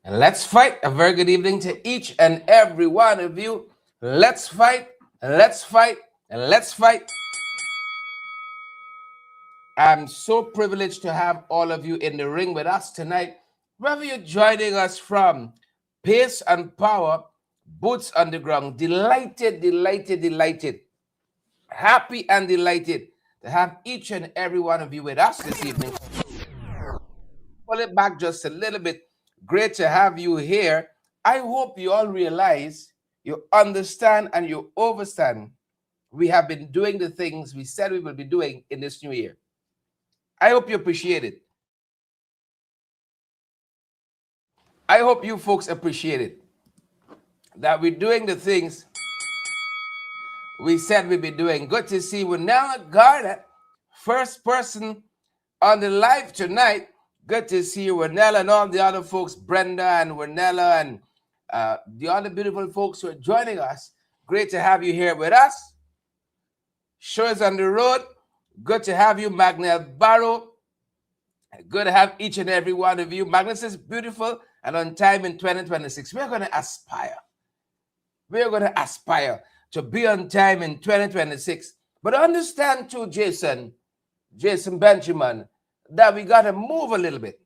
And let's fight. A very good evening to each and every one of you. Let's fight, and let's fight, and let's fight. I'm so privileged to have all of you in the ring with us tonight. Wherever you're joining us from, Pace and Power, Boots on the Ground. Delighted, delighted, delighted. Happy and delighted to have each and every one of you with us this evening. Pull it back just a little bit. Great to have you here. I hope you all realize, you understand, and you understand we have been doing the things we said we will be doing in this new year. I hope you appreciate it. I hope you folks appreciate it. That we're doing the things we said we'd be doing. Good to see Winella Garner, first person on the live tonight. Good to see you, Winella, and all the other folks, Brenda and Winella, and the other beautiful folks who are joining us. Great to have you here with us. Show is on the road. Good to have you, Magnell Barrow. Good to have each and every one of you. Magnus is beautiful and on time in 2026. We're going to aspire. We're going to aspire to be on time in 2026. But understand too, Jason Benjamin, that we got to move a little bit.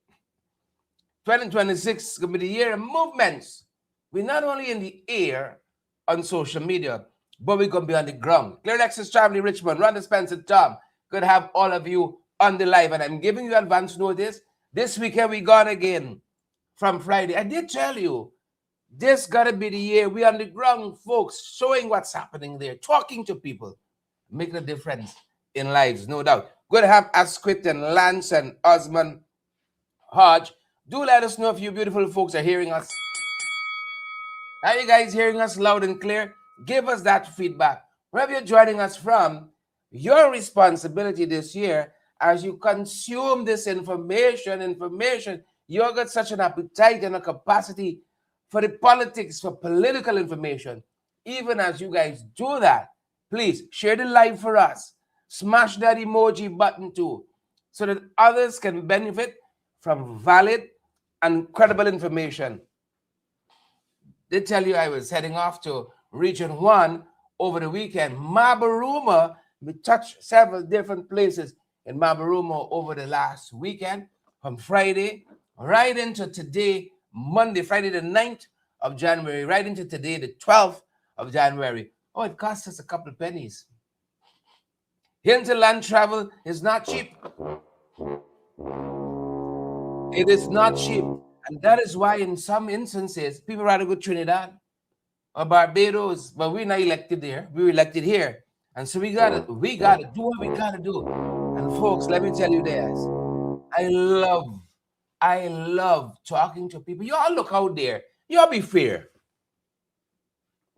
2026 is going to be the year of movements. We're not only in the air on social media, but we're going to be on the ground. Clear Lexus, Traveling Richmond, Rhonda Spencer, Tom. Good to have all of you on the live. And I'm giving you advance notice. This weekend we gone again from Friday. I did tell you, this got to be the year we on the ground, folks, showing what's happening there, talking to people, making a difference in lives, no doubt. Good to have Asquith and Lance and Osman Hodge. Do let us know if you beautiful folks are hearing us. Are you guys hearing us loud and clear? Give us that feedback. Wherever you're joining us from, your responsibility this year as you consume this information, you've got such an appetite and a capacity for the politics, for political information. Even as you guys do that, please share the live for us. Smash that emoji button too, so that others can benefit from valid and credible information. They tell you I was heading off to Region 1 over the weekend. Mabaruma, we touched several different places in Mabaruma over the last weekend, from Friday right into today, Monday, Friday the 9th of January, right into today, the 12th of January. Oh, it cost us a couple of pennies. Hinterland travel is not cheap. It is not cheap. And that is why in some instances, people rather go to Trinidad or Barbados, but we're not elected there. We're elected here. And so we gotta do what we gotta do. And folks, let me tell you this. I love talking to people. Y'all look out there. Y'all be fair.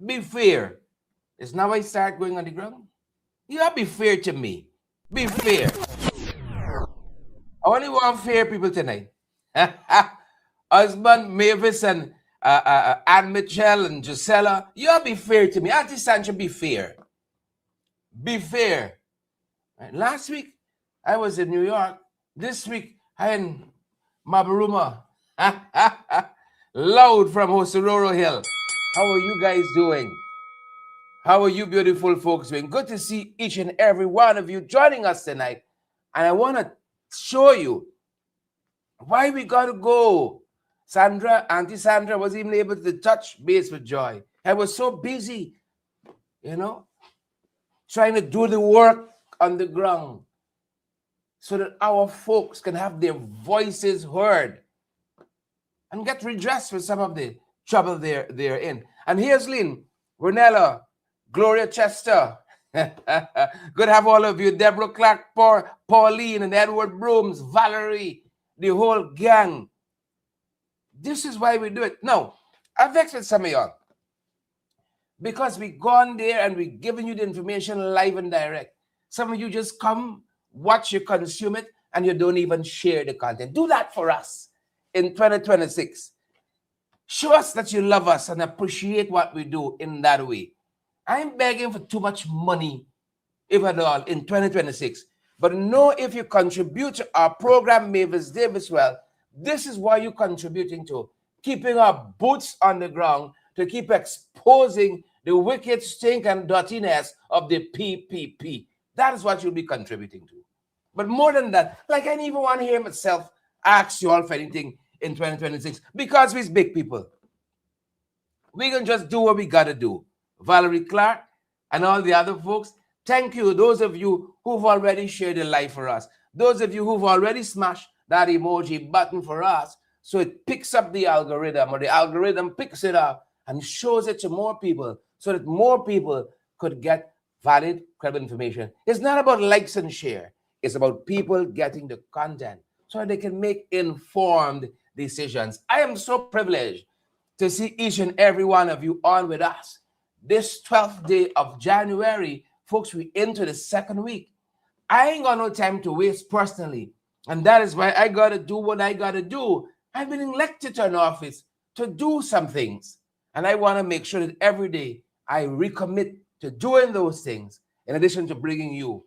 Be fair. It's not why I start going on the ground. Y'all be fair to me. Be fair. I only want fair people tonight. Husband, Mavis, and Anne Mitchell and Gisela, y'all be fair to me. Auntie Sancho, be fair. Be fair. Right. Last week, I was in New York. This week, I in Mabaruma. Loud from Hosororo Hill. How are you guys doing? How are you beautiful folks doing? Good to see each and every one of you joining us tonight. And I want to show you why we got to go. Auntie Sandra was even able to touch base with Joy. I was so busy, trying to do the work on the ground so that our folks can have their voices heard and get redressed for some of the trouble they're in. And here's Lynn, Renella, Gloria Chester. Good to have all of you. Deborah Clark, Pauline, and Edward Brooms, Valerie, the whole gang. This is why we do it. Now, I'm vexed with some of y'all because we gone there and we giving you the information live and direct. Some of you just come, watch, you consume it, and you don't even share the content. Do that for us in 2026. Show us that you love us and appreciate what we do in that way. I'm begging for too much money, if at all, in 2026. But know if you contribute to our program, Mavis Davis, well, this is what you're contributing to. keeping our boots on the ground to keep exposing the wicked stink and dirtiness of the PPP. That is what you'll be contributing to. But more than that, like I didn't even want to hear myself ask you all for anything in 2026 because we're big people. We can just do what we got to do. Valerie Clark and all the other folks, thank you. Those of you who've already shared your life for us. Those of you who've already smashed that emoji button for us so it picks up the algorithm, or the algorithm picks it up and shows it to more people so that more people could get valid, credible information. It's not about likes and share. It's about people getting the content so they can make informed decisions. I am so privileged to see each and every one of you on with us. This 12th day of January, folks, we're into the second week. I ain't got no time to waste personally. And that is why I got to do what I got to do. I've been elected to an office to do some things. And I want to make sure that every day I recommit to doing those things, in addition to bringing you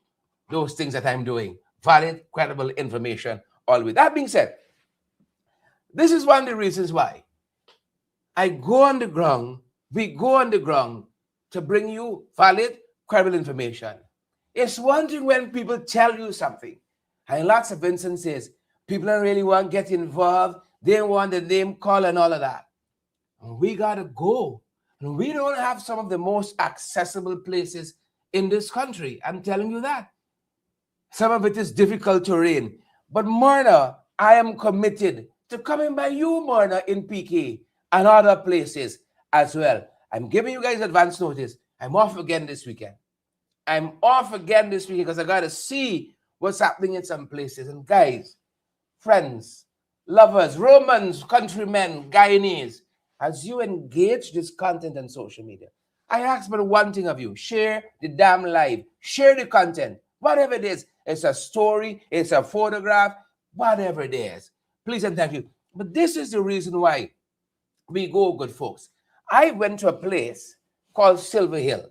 those things that I'm doing. Valid, credible information, all with that being said, this is one of the reasons why I go on the ground, we go on the ground to bring you valid, credible information. It's one thing when people tell you something, and in lots of instances, people don't really want to get involved. They want the name call and all of that. And we got to go. And we don't have some of the most accessible places in this country. I'm telling you that. Some of it is difficult terrain. But Myrna, I am committed to coming by you, Myrna, in PK and other places as well. I'm giving you guys advance notice. I'm off again this weekend. Because I got to see what's happening in some places. And guys, friends, lovers, Romans, countrymen, Guyanese, as you engage this content on social media, I ask but one thing of you: share the damn live, share the content, whatever it is. It's a story, it's a photograph, whatever it is. Please and thank you. But this is the reason why we go, good folks. I went to a place called Silver Hill.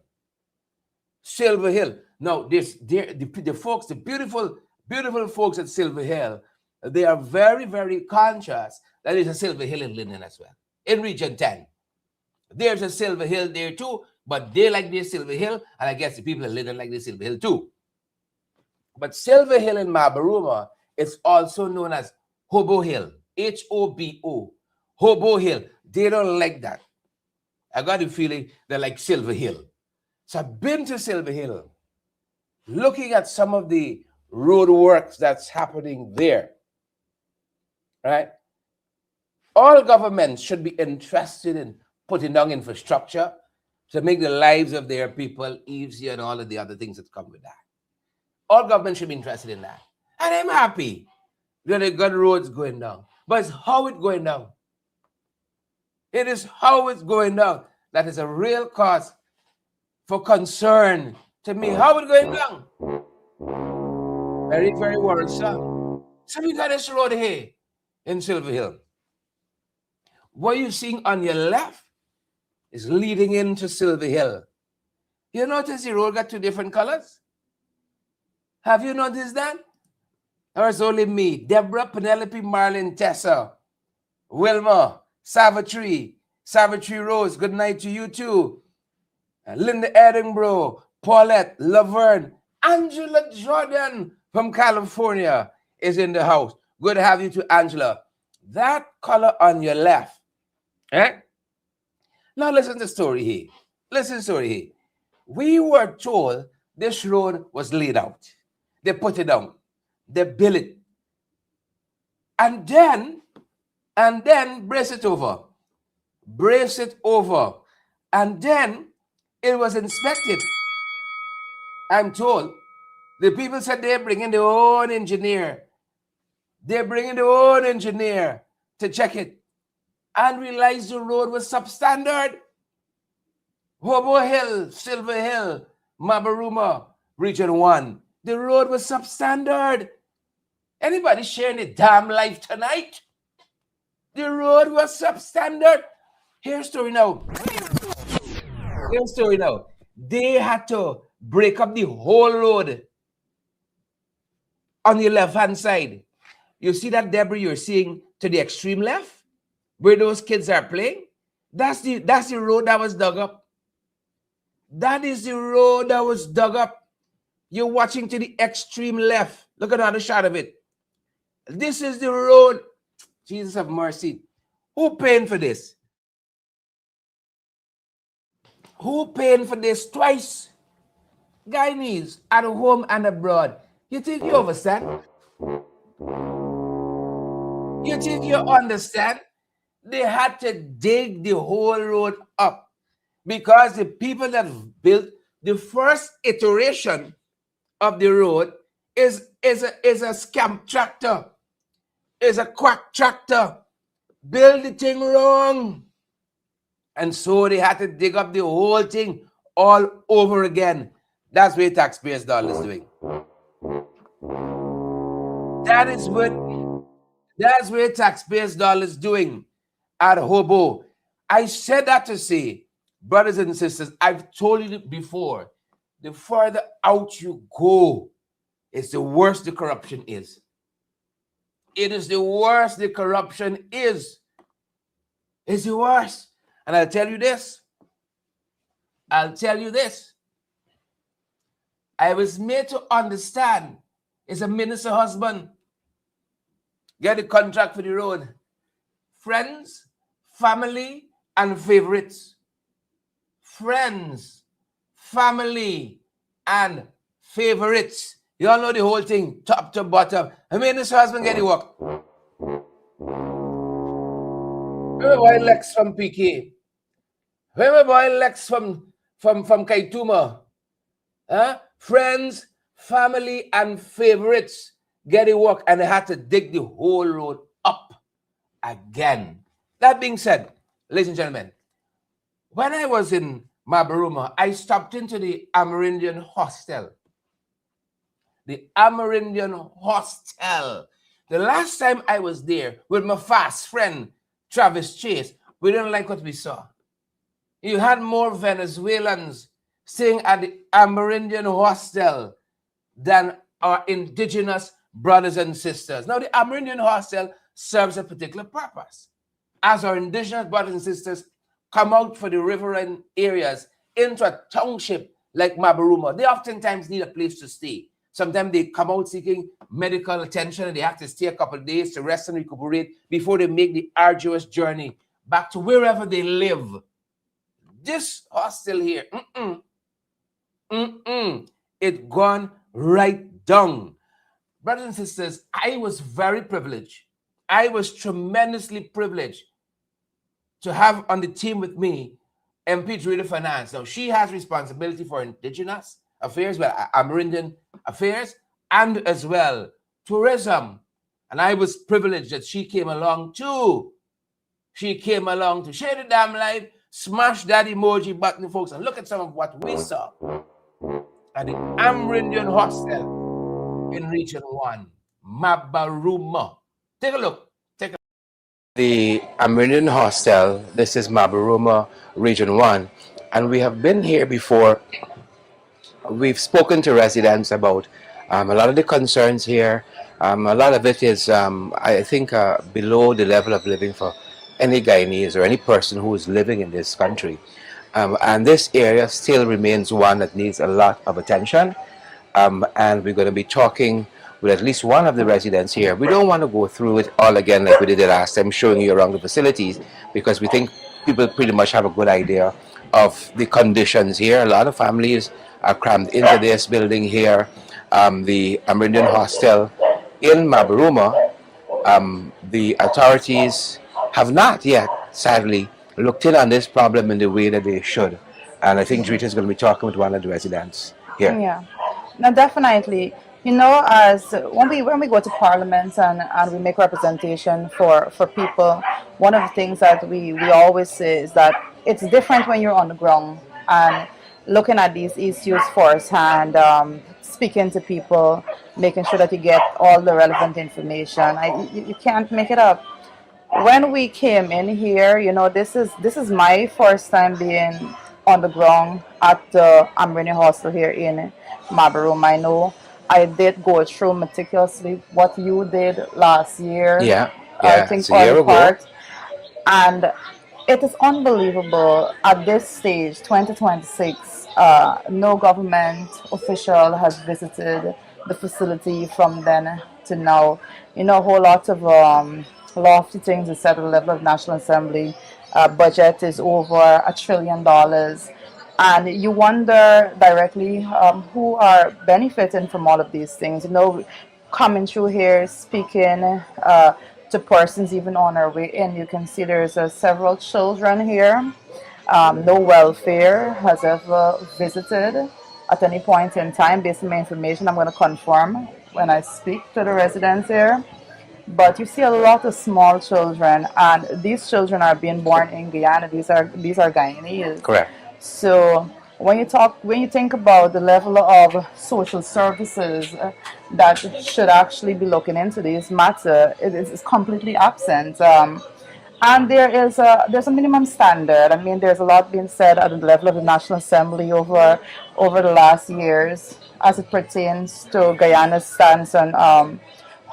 Silver Hill. Now, the folks, the beautiful, beautiful folks at Silver Hill, they are very, very conscious that there's a Silver Hill in Linden as well, in Region 10. There's a Silver Hill there too, but they like their Silver Hill, and I guess the people in Linden like their Silver Hill too. But Silver Hill in Mabaruma is also known as Hobo Hill, Hobo, Hobo Hill. They don't like that. I got the feeling they like Silver Hill. So I've been to Silver Hill, looking at some of the road works that's happening there, right? All governments should be interested in putting down infrastructure to make the lives of their people easier and all of the other things that come with that. All governments should be interested in that. And I'm happy that they got roads going down. But it's how it's going down. It is how it's going down that is a real cause for concern to me. How it's going down? Very, very worrisome. So we got this road here in Silver Hill. What you're seeing on your left is leading into Silver Hill. You notice the road got two different colors? Have you noticed that? Or it's only me? Deborah, Penelope, Marlene, Tessa, Wilma, Savitri Rose, good night to you too. Linda Edinburgh, Paulette, Laverne, Angela Jordan from California is in the house. Good to have you too, Angela. That color on your left. Eh? Now listen to the story here. Listen to the story here. We were told this road was laid out. They put it down. They built it. And then brace it over. Brace it over. And then it was inspected. I'm told. The people said they're bringing their own engineer. They're bringing their own engineer to check it. And realized the road was substandard. Hobo Hill, Silver Hill, Mabaruma, Region 1. The road was substandard. Anybody sharing a damn life tonight? The road was substandard. Here's the story now. Here's the story now. They had to break up the whole road on the left-hand side. You see that debris you're seeing to the extreme left? where those kids are playing, that's the road that was dug up. That is the road that was dug up. You're watching to the extreme left. Look at another shot of it. This is the road. Jesus have mercy. Who paying for this? Who paying for this twice? Guyanese, at home and abroad. You think you understand? You think you understand? They had to dig the whole road up because the people that built the first iteration of the road is a scam tractor, is a quack tractor. Build the thing wrong. And so they had to dig up the whole thing all over again. That's what taxpayers' dollars doing. That's what taxpayers' dollars doing at Hobo. I said that to say, brothers and sisters, I've told you before, the further out you go, it's the worse the corruption is. It is the worse the corruption is. It's the worst. And I'll tell you this. I was made to understand it's a minister husband. Get the contract for the road. Friends, family, and favorites. Friends, family, and favorites. You all know the whole thing, top to bottom. I mean, this husband get the work. Remember boy Lex from PK? Remember boy Lex from Kaituma? Huh? Friends, family, and favorites get the work, and they had to dig the whole road up again. That being said, ladies and gentlemen, when I was in Mabaruma, I stopped into the Amerindian hostel. The Amerindian hostel. The last time I was there with my fast friend, Travis Chase, we didn't like what we saw. You had more Venezuelans staying at the Amerindian hostel than our indigenous brothers and sisters. Now, the Amerindian hostel serves a particular purpose. As our indigenous brothers and sisters come out for the riverine areas into a township like Mabaruma, they oftentimes need a place to stay. Sometimes they come out seeking medical attention and they have to stay a couple of days to rest and recuperate before they make the arduous journey back to wherever they live. This hostel here, it gone right down. Brothers and sisters, I was very privileged. I was tremendously privileged to have on the team with me MP Trudy Finance. Now, she has responsibility for indigenous affairs, well, Amerindian affairs, and as well tourism. And I was privileged that she came along too. She came along to share the damn life, smash that emoji button, folks, and look at some of what we saw at the Amerindian hostel in Region 1, Mabaruma. Take a look. The Amerindian hostel, this is Mabaruma, Region 1, and we have been here before. We've spoken to residents about a lot of the concerns here. A lot of it is, I think, below the level of living for any Guyanese or any person who is living in this country. And this area still remains one that needs a lot of attention. And we're going to be talking with at least one of the residents here. We don't want to go through it all again like we did the last time, showing you around the facilities, because we think people pretty much have a good idea of the conditions here. A lot of families are crammed into this building here, the Amerindian hostel in Mabaruma. The authorities have not yet, sadly, looked in on this problem in the way that they should. And I think Drita is going to be talking with one of the residents here. Yeah, no, definitely. You know, as when we go to Parliament and we make representation for people, one of the things that we always say is that it's different when you're on the ground and looking at these issues firsthand, speaking to people, making sure that you get all the relevant information. You can't make it up. When we came in here, you know, this is my first time being on the ground at the Amerindian hostel here in Mabaruma. I know I did go through meticulously what you did last year. Yeah, I think it's a year all ago. part. And it is unbelievable at this stage, 2026, no government official has visited the facility from then to now. You know, a whole lot of lofty things are said at the level of National Assembly. Budget is over $1 trillion. And you wonder directly who are benefiting from all of these things. You know, coming through here, speaking to persons even on our way in, you can see there's several children here. No welfare has ever visited at any point in time. Based on my information, I'm going to confirm when I speak to the residents here. But you see a lot of small children, and these children are being born in Guyana. These are Guyanese. Correct. So when you think about the level of social services that should actually be looking into this matter, it is completely absent. And there's a minimum standard. I mean, there's a lot being said at the level of the National Assembly over the last years as it pertains to Guyana's stance on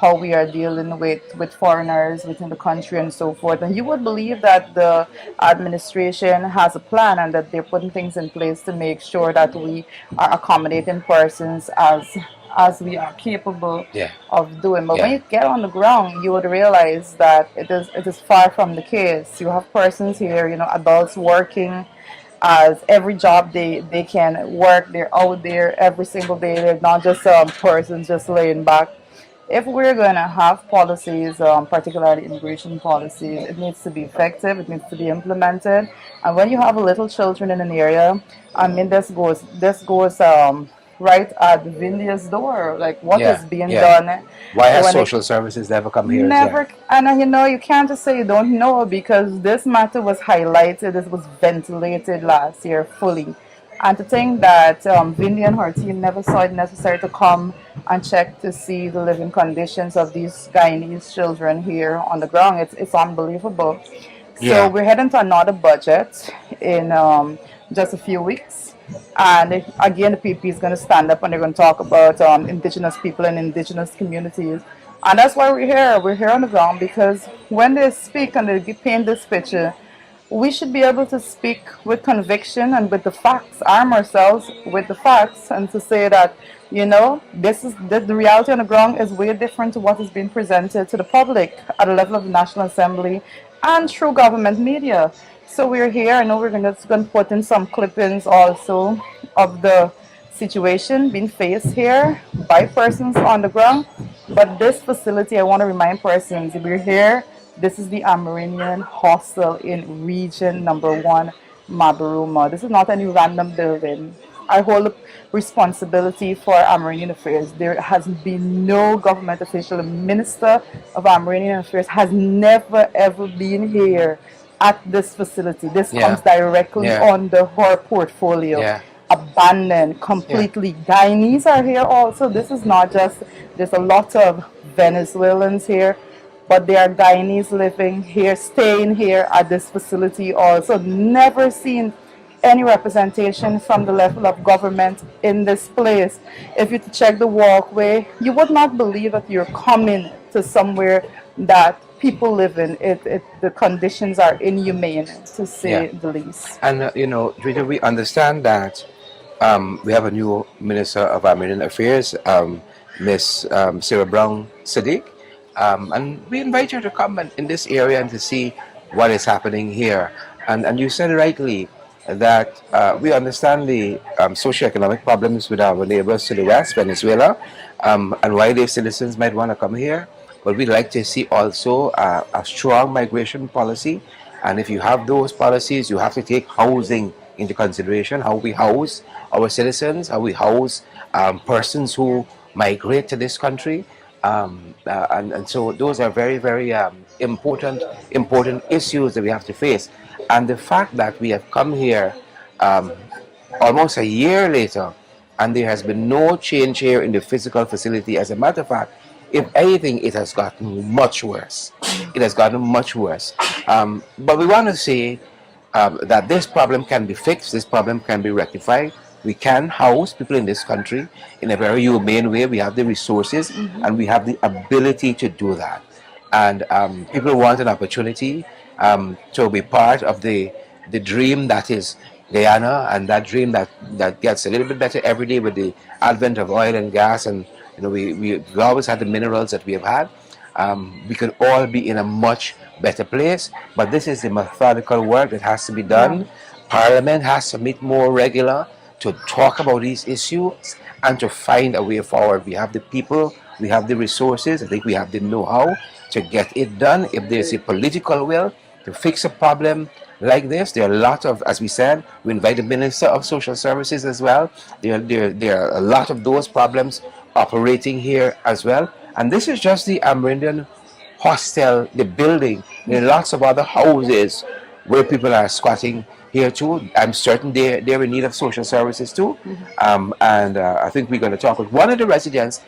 how we are dealing with foreigners within the country and so forth. And you would believe that the administration has a plan and that they're putting things in place to make sure that we are accommodating persons as we are capable Yeah. of doing. But when Yeah. you get on the ground, you would realize that it is far from the case. You have persons here, you know, adults working as every job they can work. They're out there every single day. They're not just persons just laying back. If we're going to have policies, particularly immigration policies, it needs to be effective, it needs to be implemented. And when you have little children in an area, I mean, this goes right at Vindia's door. Like, what Yeah. is being Yeah. done Why has when it social services never come here? never, and you know, you can't just say you don't know because this matter was highlighted, this was ventilated last year fully. And to think that Vindy and her team never saw it necessary to come and check to see the living conditions of these Guyanese children here on the ground, it's unbelievable. So Yeah. we're heading to another budget in just a few weeks. And again, the PP is going to stand up and they're going to talk about indigenous people and indigenous communities. And that's why we're here. We're here on the ground because when they speak and they paint this picture, we should be able to speak with conviction and with the facts, arm ourselves with the facts, and to say that, you know, this is the reality on the ground is way different to what is being presented to the public at the level of the National Assembly and through government media. So we're here. I know we're going to put in some clippings also of the situation being faced here by persons on the ground. But this facility, I want to remind persons, we're here. This is the Amerindian Hostel in Region Number 1, Mabaruma. This is not any random building. I hold responsibility for Amerindian Affairs. There has been no government official, the Minister of Amerindian Affairs has never ever been here at this facility. This Yeah. comes directly Yeah. under her portfolio. Yeah. Abandoned completely. Guyanese are here also. This is not just, there's a lot of Venezuelans here, but there are Guyanese living here, staying here at this facility also. Never seen any representation from the level of government in this place. If you check the walkway, you would not believe that you're coming to somewhere that people live in. The conditions are inhumane, to say Yeah. the least. And you know, Rita, we understand that we have a new Minister of Armenian Affairs, Miss Sarah Brown Sadiq, and we invite her to come in this area and to see what is happening here. And you said rightly that we understand the socioeconomic problems with our neighbors to the west, Venezuela, and why their citizens might want to come here. But we'd like to see also a strong migration policy. And if you have those policies, you have to take housing into consideration, how we house our citizens, how we house persons who migrate to this country. And so those are very, very important issues that we have to face. And the fact that we have come here almost a year later and there has been no change here in the physical facility. As a matter of fact, if anything, it has gotten much worse. It has gotten much worse. But we want to say that this problem can be fixed, this problem can be rectified. We can house people in this country in a very humane way. We have the resources and we have the ability to do that. And people want an opportunity to be part of the dream that is Guyana, and that dream that gets a little bit better every day with the advent of oil and gas, and we've always had the minerals that we have had. We could all be in a much better place, but this is the methodical work that has to be Yeah. done. Parliament has to meet more regular to talk about these issues and to find a way forward. We have the people, we have the resources, I think we have the know-how to get it done. If there's a political will to fix a problem like this, there are a lot of, as we said, we invite the Minister of Social Services as well. There are a lot of those problems operating here as well. And this is just the Amerindian hostel, the building. There are lots of other houses where people are squatting here too. I'm certain they're in need of social services too. And I think we're going to talk with one of the residents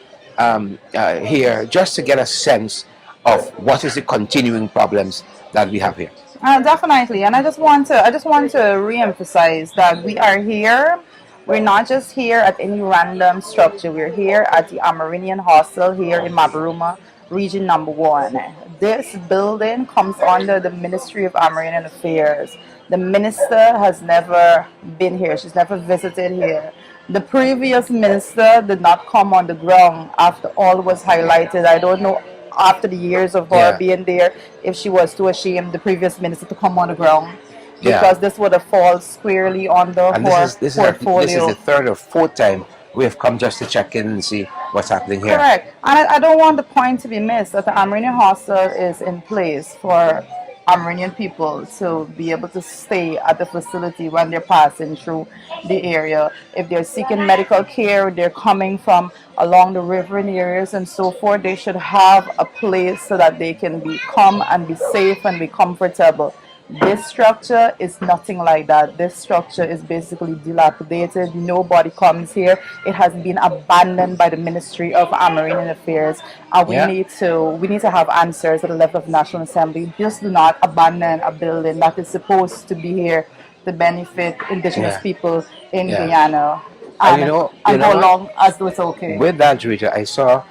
here just to get a sense of what is the continuing problems that we have here. Definitely, and I just want to re-emphasize that we are here. We're not just here at any random structure. We're here at the Amerindian Hostel here in Mabaruma, Region Number 1. This building comes under the Ministry of Amerindian Affairs. The minister has never been here. She's never visited here. The previous minister did not come on the ground after all was highlighted. I don't know after the years of her Yeah. being there if she was too ashamed, the previous minister, to come on the ground, Yeah. because this would have fallen squarely under And her this portfolio. is the third or fourth time we have come just to check in and see what's happening here. Correct. And I don't want the point to be missed that the Amerindian hostel is in place for Amerindian people to be able to stay at the facility when they're passing through the area. If they're seeking medical care, they're coming from along the riverine areas and so forth, they should have a place so that they can come and be safe and be comfortable. This structure is nothing like that. This structure is basically dilapidated. Nobody comes here. It has been abandoned by the Ministry of Amerindian Affairs, and Yeah. we need to have answers at the level of National Assembly. Just do not abandon a building that is supposed to be here to benefit Indigenous Yeah. people in Yeah. Guyana. And you know And how what? long as it's okay. With that, Rita, I saw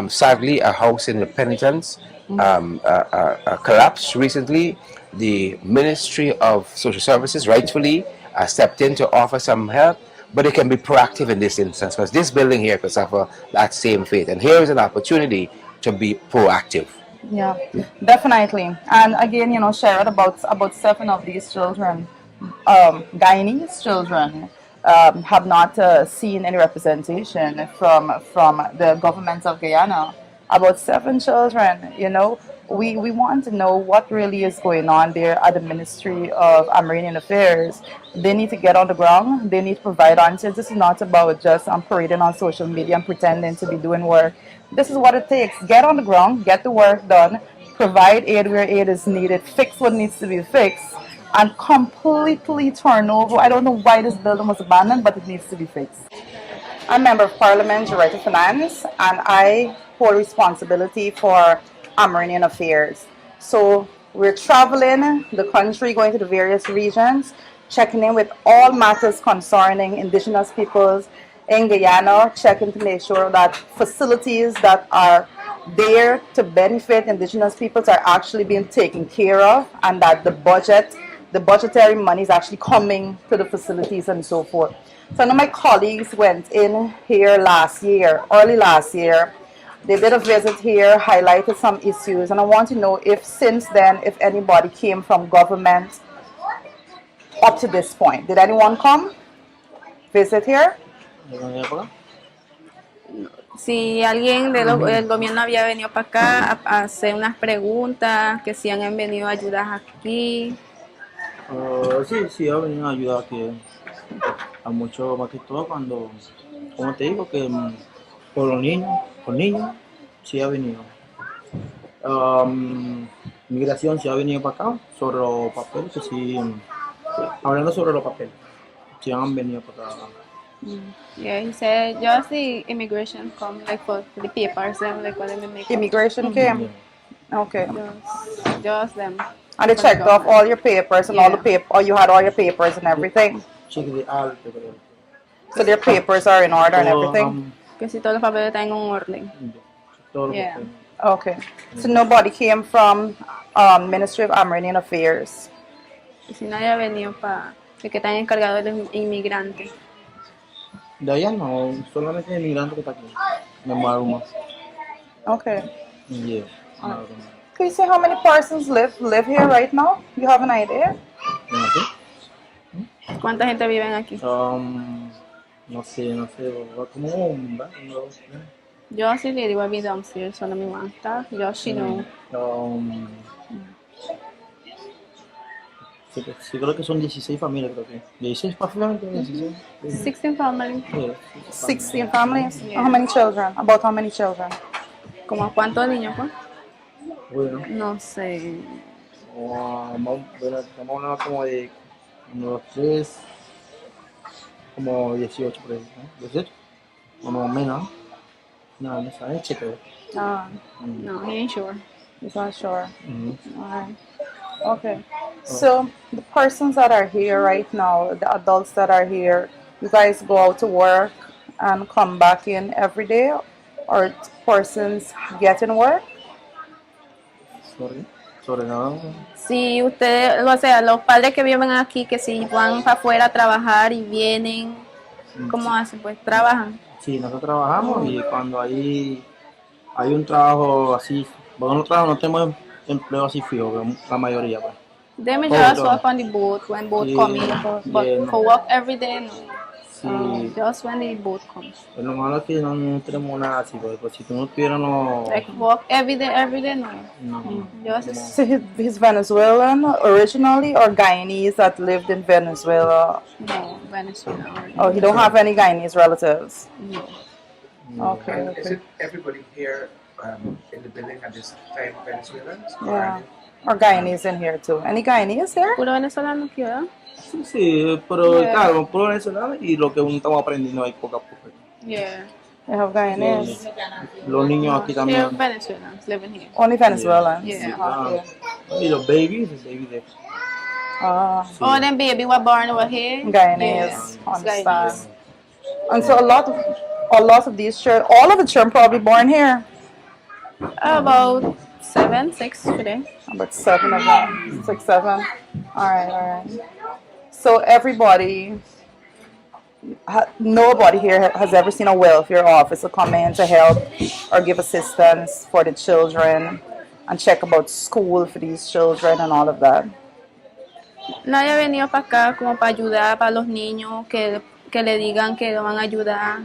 sadly a house in the Penitence collapsed recently. The Ministry of Social Services rightfully stepped in to offer some help, but it can be proactive in this instance because this building here could suffer that same fate. And here is an opportunity to be proactive. Yeah, definitely. And again, Sharon, about 7 of these children, Guyanese children, have not seen any representation from the government of Guyana. About 7 children, we want to know what really is going on there at the Ministry of Amerindian Affairs. They need to get on the ground. They need to provide answers. This is not about just parading on social media and pretending to be doing work. This is what it takes. Get on the ground, get the work done, provide aid where aid is needed, fix what needs to be fixed, and completely turn over. I don't know why this building was abandoned, but it needs to be fixed. I'm a member of Parliament, Director of Finance, and I hold responsibility for Amerindian Affairs. So we're traveling the country, going to the various regions, checking in with all matters concerning Indigenous peoples in Guyana, checking to make sure that facilities that are there to benefit Indigenous peoples are actually being taken care of, and that the budgetary money is actually coming to the facilities and so forth. So I know my colleagues went in here early last year. They did a visit here, highlighted some issues, and I want to know if since then, if anybody came from government up to this point. Did anyone come visit here? Si alguien del gobierno había venido para acá a hacer unas preguntas, que si han venido a ayudar aquí. Sí, ha venido a ayudar aquí a mucho, más que todo cuando, como te digo, que por los niños, sí ha venido. Migración sí ha venido para acá, sobre los papeles, que sí, hablando sobre los papeles, sí han venido para acá. Yeah, he said just the immigration come, like for the papers and like what they make. Immigration came? Okay. Just them. And they checked off all your papers and all the paper, or you had all your papers and everything? Cheque de alto, pero So their papers are in order and everything? Que si todos los papeles están en orden. todo lo Yeah. que Okay. So nobody came from Ministry of Amerindian Affairs. Y si nadie ha venido para que están encargados de los inmigrantes. De allá no, solamente el inmigrante que está aquí. Me muero. Okay. Yeah. Can you say how many persons live here right now? You have an idea? ¿Cuánta gente vive aquí? No sé, como un, dos, Yo sí le digo a mi downstairs, solo mi mamá está. Yo sí no. Sí, creo que son 16 familias, creo que. 16 familias, 16. 16 families. Yeah, 16 families? Yeah. How many children? About how many children? ¿Como cuántos niños, pues? Bueno, No sé. bueno, estamos hablando como de unos 3, como 18 por ahí, ¿no? 18, o no menos, no, no sabes, cheque. No, he ain't sure. He's not sure. Mhm. Alright. Okay. So the persons that are here right now, the adults that are here, you guys go out to work and come back in every day, or persons get in work? Sobre nada. Si ustedes, o sea, los padres que viven aquí, que si van para afuera a trabajar y vienen, ¿cómo hacen? Pues trabajan. Sí, nosotros trabajamos y cuando hay un trabajo así, bueno, nosotros no tenemos empleo así fijo, la mayoría, pues. They may Oh, just no. work on the boat when boat Yeah, come in, but yeah, for no. work every day, no. Sí, Just when the boat comes. lo malo es que no tenemos nada así, pues si tú no tuvieras, no. Like work every day, no. No. Just So he's Venezuelan originally, or Guyanese that lived in Venezuela? no Venezuela. Oh, he don't have any Guyanese relatives. No. Okay. And is it everybody here in the building at this time Venezuelans? Yeah. Or Guyanese in here too. Any Guyanese here? Puro venezolano aquí, ¿verdad? Sí, pero Yeah. claro, puro venezolano y lo que uno estamos aprendiendo ahí poco a poco. Yeah. You have Guyanese. Los niños aquí Here también. Venezuelans living here. Only Venezuelans. Yeah. Okay. Y los babies de. Ah, Oh, them baby were born over here. Guyanese. Yeah. Understand. And so a lot of these children, all of the children probably born here. About 7, 6 today. About 7 of them. 6, 7. All right. So everybody, nobody here has ever seen a welfare officer come in to help or give assistance for the children and check about school for these children and all of that. Nadie ha venido para acá como para ayudar para los niños, que le digan que lo van a ayudar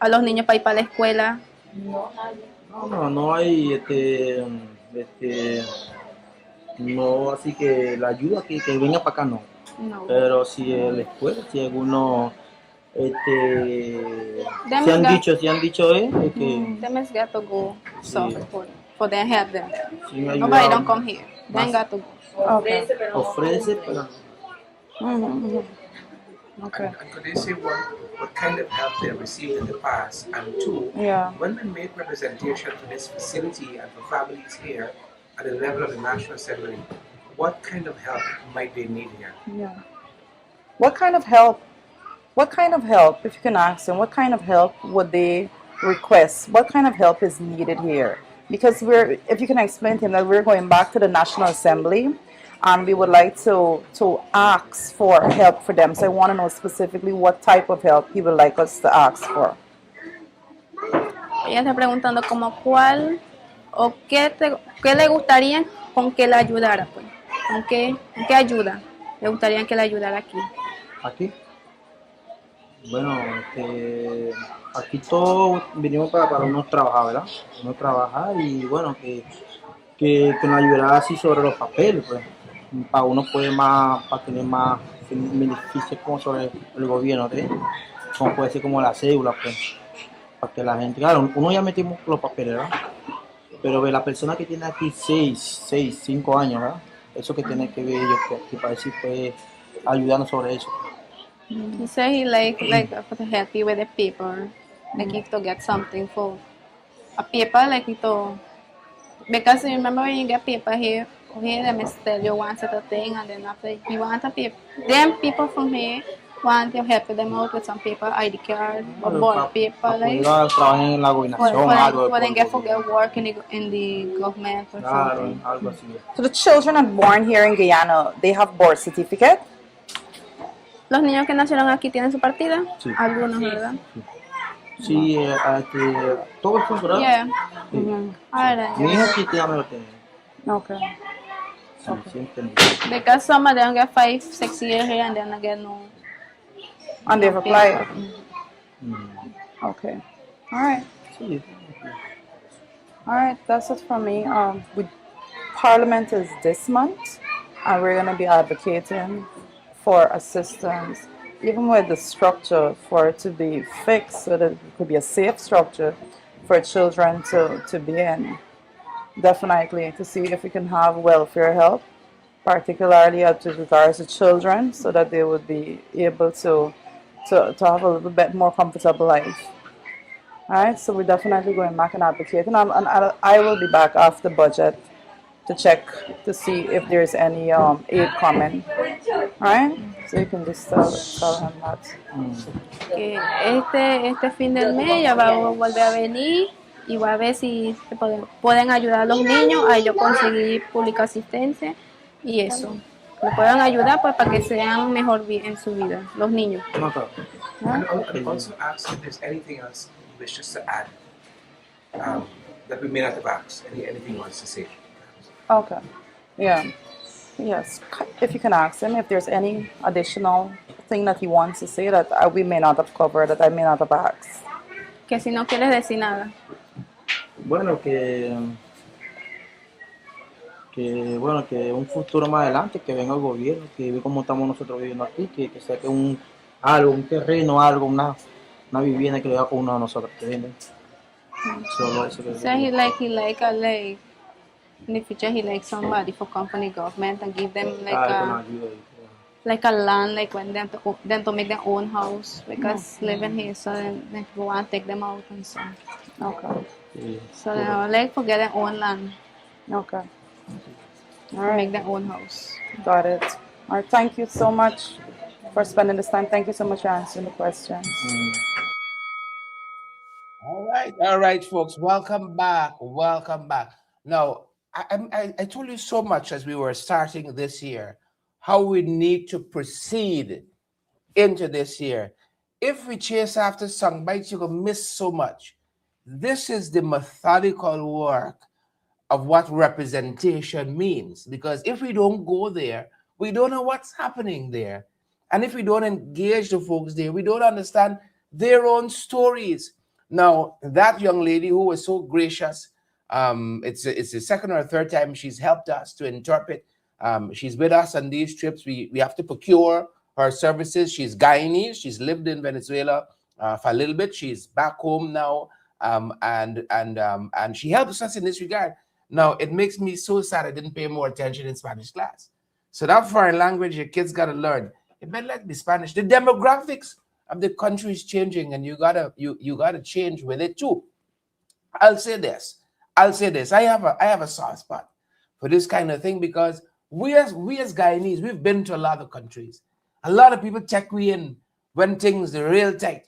a los niños para ir para la escuela. No hay no, así que la ayuda que venga para acá no. No. Pero si en la escuela, si algunos Them se han got- dicho es que Them has got to go suffer for them help them. sin Nobody ayuda don't come here. They got to go. Okay. ofrece, pero Okay. And could they say what kind of help they have received in the past? And two, Yeah. when they make representation to this facility and for families here at the level of the National Assembly, what kind of help might they need here? Yeah. What kind of help? If you can ask them, what kind of help would they request? What kind of help is needed here? Because if you can explain to him that we're going back to the National Assembly, and we would like to ask for help for them. So I want to know specifically what type of help he would like us to ask for. Ella está preguntando como cuál o qué le gustaría con que la ayudara, pues. ¿Con qué ayuda le gustaría que la ayudara aquí? aquí. Bueno, aquí todos vinimos para uno trabajar, ¿verdad? Uno trabajar y bueno, que nos ayudara así sobre los papeles, pues. Para uno puede para tener más beneficios como sobre el gobierno, ¿sí? Como puede ser como la cédula, pues. Para que la gente, claro, uno ya metimos los papeles, ¿verdad? Pero la persona que tiene aquí 6, 5 años, ¿verdad? Eso que tiene que ver ellos, que para decir, pues, ayudarnos sobre eso. He said he like to help you with the paper, like he to get something for a paper, like he to, because you remember when you get paper here they must tell you one set of thing, and then after you want a paper, then people from here want to help them out with some paper, ID card, or Bueno, bond paper, para like poder trabajar en la gobernación, algo for por them el get gobierno. work in the government or Claro, something. algo así. So the children are born here in Guyana, they have birth certificate? Los niños que nacieron aquí tienen su partida, Sí. algunos, ¿verdad? Sí, todos son, ¿verdad? Yeah. Sí. Alright. Mi hija sí ya me lo tiene. Okay. Sí, sí entendí. Because some of them get 5, 6 years here and then again no. And they've no applied. paper. Okay. All right. Sí. All right. That's it from me. Parliament is this month, and we're going to be advocating for assistance, even with the structure, for it to be fixed so that it could be a safe structure for children to be in. Definitely to see if we can have welfare help, particularly as regards to children, so that they would be able to have a little bit more comfortable life. All right, so we're definitely going back and advocating, and I will be back after budget to check to see if there's any aid coming. All right, so you can just tell him that. Que este fin del mes ya va a volver a venir y va a ver si pueden ayudar a los niños a ellos conseguir pública asistencia y eso. Le puedan ayudar pues para que sean mejor en su vida, los niños. No, claro. And also ask if there's anything else you wish us to add that we may not have asked. Anything you want us to say? Okay, yeah, yes. If you can ask him if there's any additional thing that he wants to say that we may not have covered, that I may not have asked. Que si no quieres decir nada. Bueno, bueno, que un futuro más adelante, que venga el gobierno, que ve cómo estamos nosotros viviendo aquí, que saque un terreno, algo, una vivienda que le da con uno a nosotros, que venden. Solo eso que So he like in the future he like somebody for company government and give them like a land like when them to make their own house because living here so then they go and take them out and so. Okay, Sí. So they like for get their own land. okay. All Make right, their own house. got it. All right, thank you so much for spending this time. Thank you so much for answering the questions. All right, folks. Welcome back. Welcome back. Now, I told you so much as we were starting this year how we need to proceed into this year. If we chase after song bites, you're going to miss so much. This is the methodical work of what representation means. Because if we don't go there, we don't know what's happening there. And if we don't engage the folks there, we don't understand their own stories. Now, that young lady who was so gracious, it's the second or third time she's helped us to interpret. She's with us on these trips. We have to procure her services. She's Guyanese. She's lived in Venezuela for a little bit. She's back home now, and she helps us in this regard. Now, it makes me so sad I didn't pay more attention in Spanish class. So that foreign language your kids got to learn. It better like the Spanish. The demographics of the country is changing, and you gotta change with it too. I'll say this. I have a soft spot for this kind of thing because we as Guyanese, we've been to a lot of countries. A lot of people check we in when things are real tight.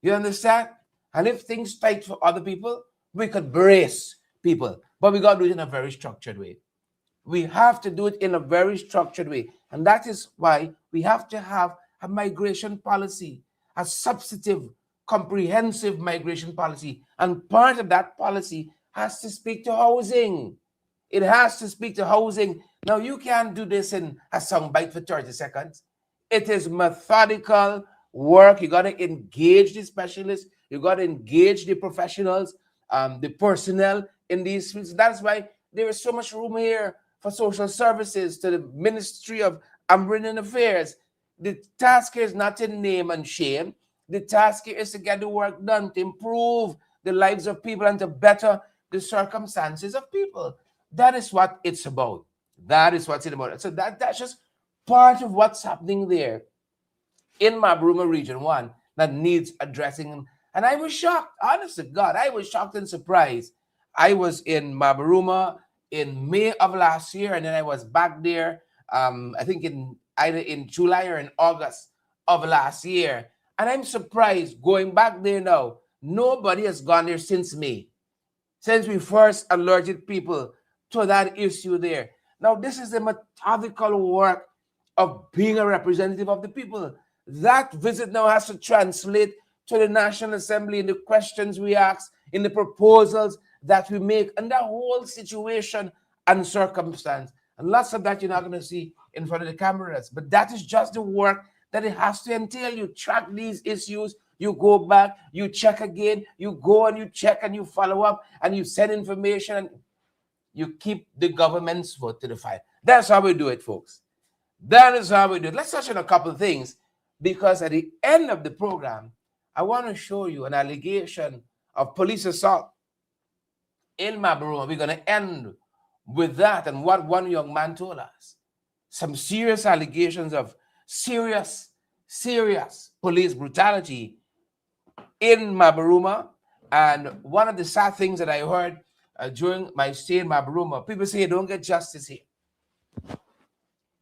You understand? And if things tight for other people, we could brace people. But we got to do it in a very structured way. We have to do it in a very structured way. And that is why we have to have a migration policy, a substantive, comprehensive migration policy. And part of that policy has to speak to housing. It has to speak to housing. Now, you can't do this in a soundbite for 30 seconds. It is methodical work. You got to engage the specialists. You got to engage the professionals, the personnel in these fields. That's why there is so much room here for social services, to the Ministry of Umbrella Affairs. The task here is not to name and shame. The task here is to get the work done, to improve the lives of people and to better the circumstances of people. That is what it's about. That is what's about. So that's just part of what's happening there in Mabruma Region 1 that needs addressing. And I was shocked, honest to God, I was shocked and surprised. I was in Mabruma in May of last year, and then I was back there, I think either in July or in August of last year. And I'm surprised, going back there now, nobody has gone there since May, since we first alerted people to that issue there. Now, this is the methodical work of being a representative of the people. That visit now has to translate to the National Assembly in the questions we ask, in the proposals that we make, and that whole situation and circumstance. And lots of that you're not going to see in front of the cameras. But that is just the work that it has to entail. You track these issues, you go back, you check again, you go and you check and you follow up and you send information and you keep the government's foot to the fire. That's how we do it, folks. That is how we do it. Let's touch on a couple of things, because at the end of the program, I want to show you an allegation of police assault in Mabaruma. We're going to end with that and what one young man told us. Some serious allegations of serious police brutality in Mabaruma. And one of the sad things that I heard during my stay in Mabaruma, people say you don't get justice here,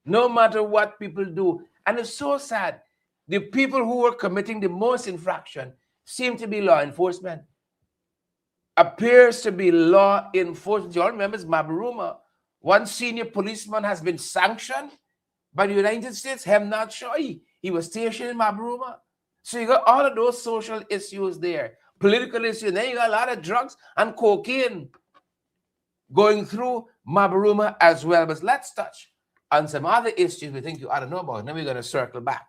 no matter what people do. And it's so sad. The people who were committing the most infraction seem to be law enforcement. Appears to be law enforcement. You all remember Mabaruma, one senior policeman has been sanctioned by the United States. I'm not sure. He was stationed in Mabaruma. So you got all of those social issues there, political issues. Then you got a lot of drugs and cocaine going through Mabaruma as well. But let's touch on some other issues we think you ought to know about. Then we're going to circle back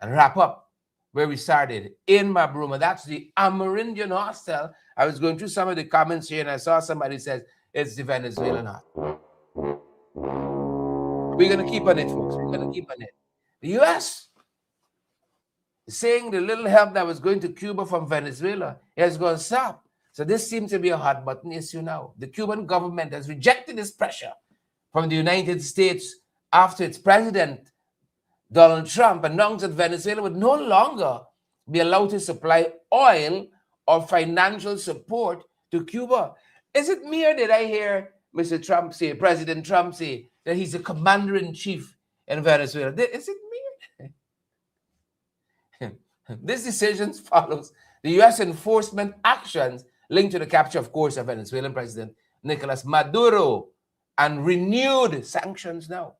and wrap up where we started in Mabaruma. That's the Amerindian hostel. I was going through some of the comments here and I saw somebody says it's the Venezuelan hostel. We're going to keep on it, folks. We're going to keep on it. The U.S. is saying the little help that was going to Cuba from Venezuela is going to stop. So this seems to be a hot button issue now. The Cuban government has rejected this pressure from the United States after its president, Donald Trump, announced that Venezuela would no longer be allowed to supply oil or financial support to Cuba. Is it me or did I hear Mr. Trump say, President Trump say, that he's the commander-in-chief in Venezuela? Is it me? This decision follows the U.S. enforcement actions linked to the capture, of course, of Venezuelan President Nicolas Maduro and renewed sanctions now.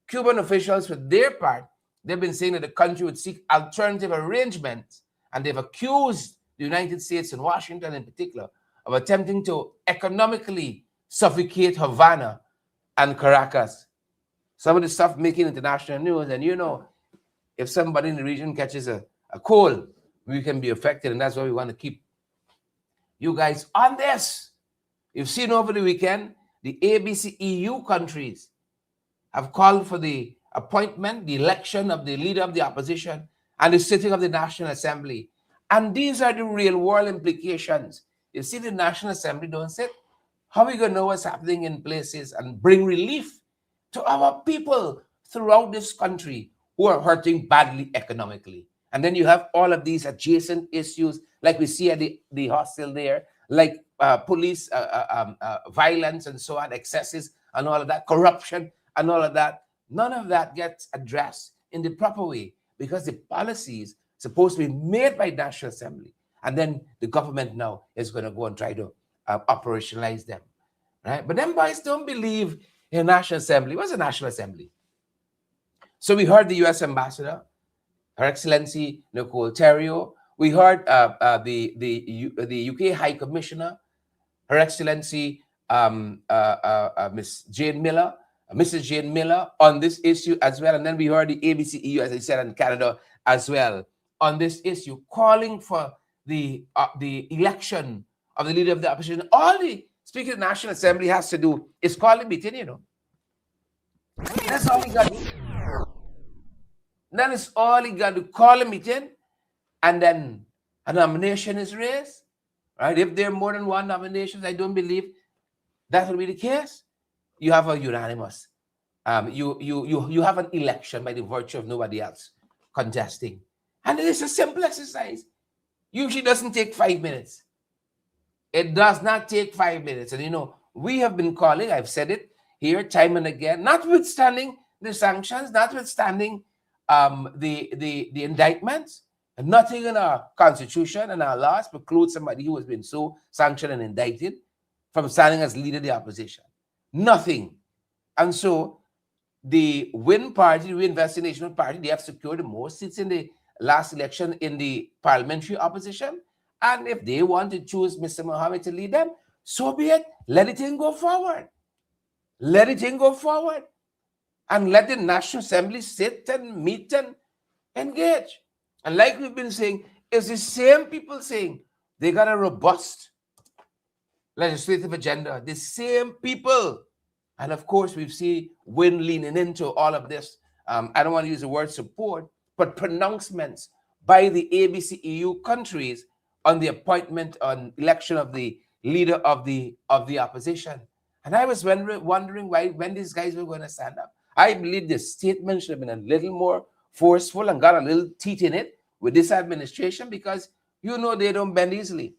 Cuban officials, for their part, they've been saying that the country would seek alternative arrangements, and they've accused the United States and Washington in particular of attempting to economically suffocate Havana and Caracas. Some of the stuff making international news, and you know, if somebody in the region catches a cold, we can be affected, and that's why we want to keep you guys on this. You've seen over the weekend, the ABC EU countries have called for the appointment, the election of the leader of the opposition and the sitting of the National Assembly. And these are the real world implications. You see, the National Assembly don't sit. How are we going to know what's happening in places and bring relief to our people throughout this country who are hurting badly economically? And then you have all of these adjacent issues, like we see at the hostel there, like police violence and so on, excesses and all of that, corruption and all of that. None of that gets addressed in the proper way because the policies supposed to be made by National Assembly. And then the government now is going to go and try to operationalize them, right? But them boys don't believe in National Assembly. What's a National Assembly? So we heard the U.S. Ambassador, Her Excellency Nicole Terrio. We heard the UK High Commissioner, Her Excellency Miss Jane Miller, Mrs. Jane Miller on this issue as well. And then we heard the ABC EU, as I said, and Canada as well on this issue, calling for the election of the leader of the opposition. All the Speaker of the National Assembly has to do is call a meeting, you know. That's all he got to do. That is all he got to call a meeting, and then a nomination is raised, right? If there are more than one nominations, I don't believe that will be the case. You have a unanimous. You have an election by the virtue of nobody else contesting, and it is a simple exercise. Usually doesn't take 5 minutes. It does not take 5 minutes, and you know we have been calling. I've said it here time and again, notwithstanding the sanctions, notwithstanding the indictments. And nothing in our constitution and our laws precludes somebody who has been so sanctioned and indicted from standing as leader of the opposition. Nothing. And so the Win Party, the Reinvesting National Party, they have secured the most seats in the last election in the parliamentary opposition. And if they want to choose Mr. Mohammed to lead them, so be it. Let the thing go forward. Let the thing go forward. And let the National Assembly sit and meet and engage. And like we've been saying, it's the same people saying they got a robust legislative agenda. The same people. And of course, we've seen Win leaning into all of this. I don't want to use the word support, but pronouncements by the ABCEU countries on the appointment on election of the leader of the opposition. And I was wondering why when these guys were going to stand up. I believe the statement should have been a little more forceful and got a little teeth in it with this administration, because you know they don't bend easily.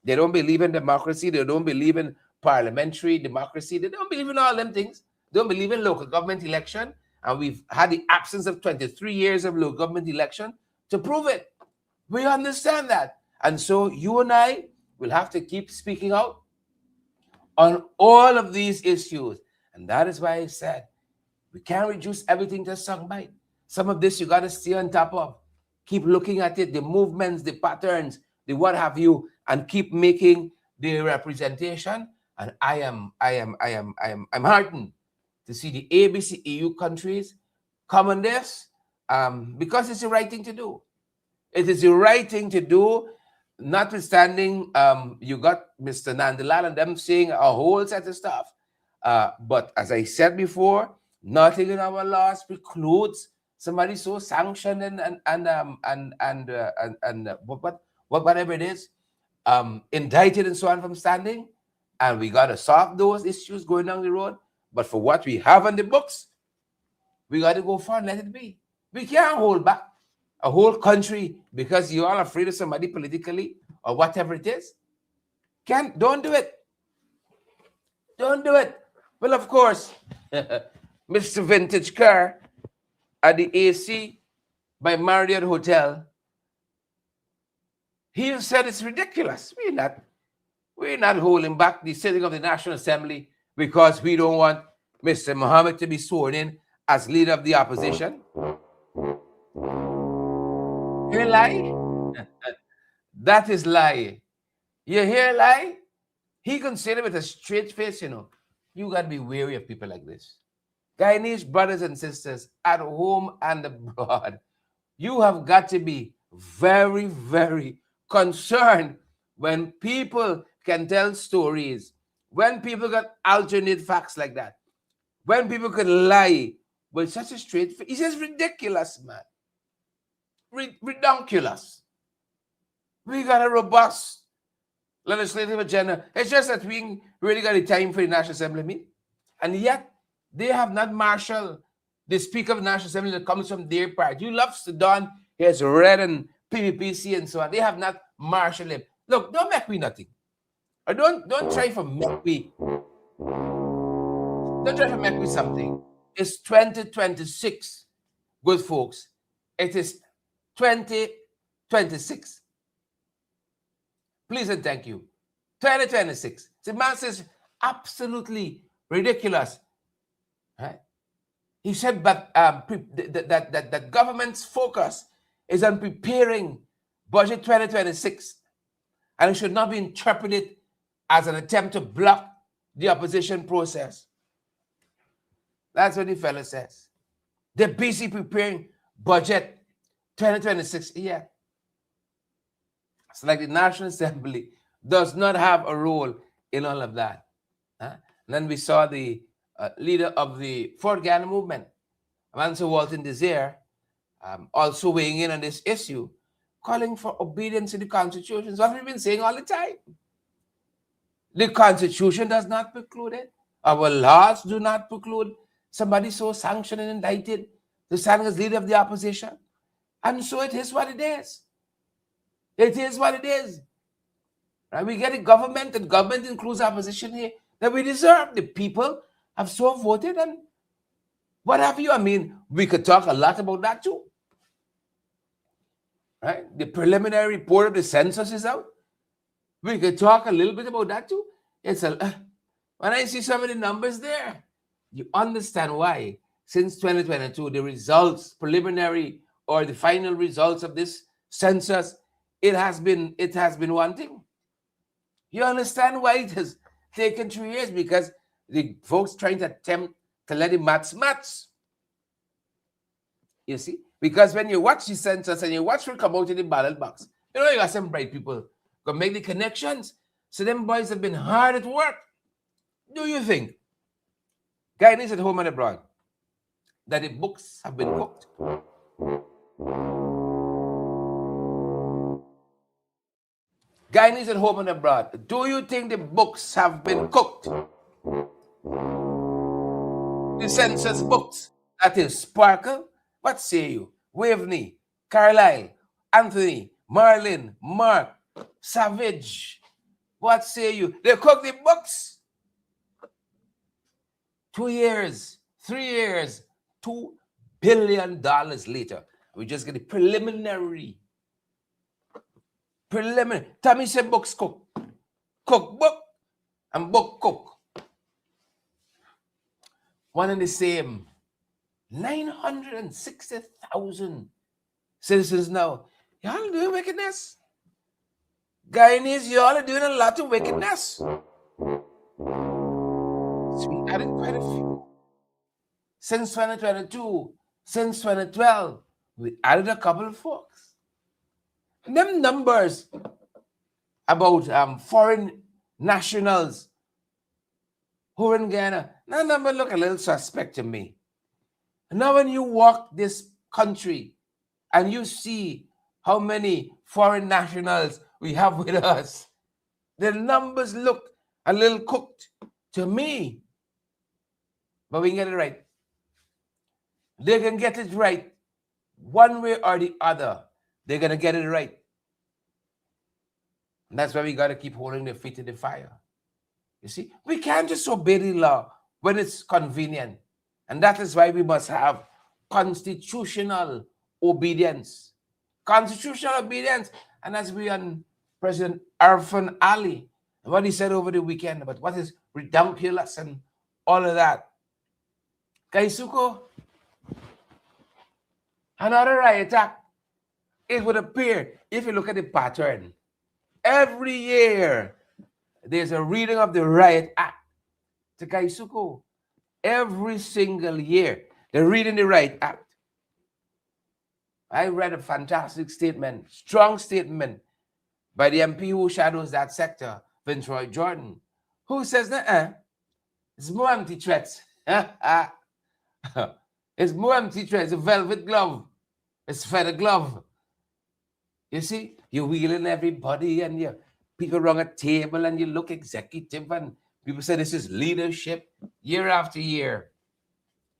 They don't believe in democracy. They don't believe in parliamentary democracy. They don't believe in all them things. They don't believe in local government election. And we've had the absence of 23 years of local government election to prove it. We understand that. And so you and I will have to keep speaking out on all of these issues. And that is why I said, we can't reduce everything to soundbite. Some of this you got to stay on top of. Keep looking at it, the movements, the patterns, the what have you, and keep making the representation. And I'm heartened to see the ABCEU countries come on this, because it's the right thing to do. It is the right thing to do, notwithstanding you got Mr. Nandalal and them saying a whole set of stuff. But as I said before, nothing in our laws precludes somebody so sanctioned and whatever it is, indicted and so on from standing. And we got to solve those issues going down the road. But for what we have on the books, we got to go far and let it be. We can't hold back a whole country because you're all afraid of somebody politically or whatever it is. Don't do it. Don't do it. Well, of course, Mr. Vintage Car at the AC by Marriott Hotel, he said it's ridiculous. We're not holding back the sitting of the National Assembly because we don't want Mr. Mohammed to be sworn in as leader of the opposition. Hear lie? That is lie. You hear lie? He considered with a straight face, you got to be wary of people like this. Guyanese brothers and sisters at home and abroad, you have got to be very, very concerned when people can tell stories, when people got alternate facts like that, when people can lie with such a straight face. He says ridiculous, man. Redonkulous. We got a robust legislative agenda. It's just that we really got the time for the National Assembly meet. And yet, they have not marshaled the Speaker of the National Assembly that comes from their party. You love Sudan, he has red and PPPC and so on. They have not marshaled him. Look, don't make me nothing. Or don't try to make me. Don't try to make me something. It's 2026, good folks. It is 2026. Please and thank you. 2026. The man says absolutely ridiculous. Right? He said that government's focus is on preparing budget 2026, and it should not be interpreted as an attempt to block the opposition process. That's what the fellow says. They're busy preparing budget 2026. Yeah. It's like the National Assembly does not have a role in all of that. And then we saw the leader of the Fort Ghana movement, Amansa Walton Desire, also weighing in on this issue, calling for obedience to the Constitution. It's what we've been saying all the time. The Constitution does not preclude it. Our laws do not preclude somebody so sanctioned and indicted to stand as leader of the opposition. And so it is what it is. It is what it is. Right? We get a government, and government includes opposition here, that we deserve. The people have so voted, and What have you? I mean, we could talk a lot about that too. Right? The preliminary report of the census is out. We could talk a little bit about that too. It's a when I see some of the numbers there, you understand why. Since 2022, the results, preliminary or the final results of this census, it has been one thing. You understand why it has taken 3 years? Because the folks trying to attempt to let it match. You see? Because when you watch the census and you watch what come out in the ballot box, you know you got some bright people go make the connections. So them boys have been hard at work. Do you think, guys at home and abroad, that the books have been cooked? Guyanese at home and abroad, do you think the books have been cooked? The census books, that is Sparkle, what say you? Waveney, Carlisle, Anthony, Marlin, Mark, Savage, what say you? They cooked the books. 2 years, 3 years, $2 billion later. We just get the preliminary. Tommy said books cook. Cook book and book cook. One and the same. 960,000 citizens now. Y'all doing wickedness. Guyanese, y'all are doing a lot of wickedness. So we added quite a few. Since 2022, since 2012, we added a couple of folks. And them numbers about foreign nationals who are in Ghana, that number look a little suspect to me. Now when you walk this country and you see how many foreign nationals we have with us, the numbers look a little cooked to me. But we can get it right. They can get it right one way or the other. They're going to get it right. And that's why we got to keep holding their feet to the fire. You see, we can't just obey the law when it's convenient. And that is why we must have constitutional obedience. Constitutional obedience. And as we on President Irfan Ali, and what he said over the weekend about what is ridiculous and all of that. Kaisuko, another riot act. It would appear, if you look at the pattern, every year there's a reading of the riot act to Kaisuko. Every single year, they're reading the riot act. I read a fantastic statement, strong statement by the MP who shadows that sector, Vince Roy Jordan, who says, it's more empty threats. It's more empty threats. It's a velvet glove. It's feather glove. You see, you're wheeling everybody and you people around a table and you look executive and people say this is leadership year after year.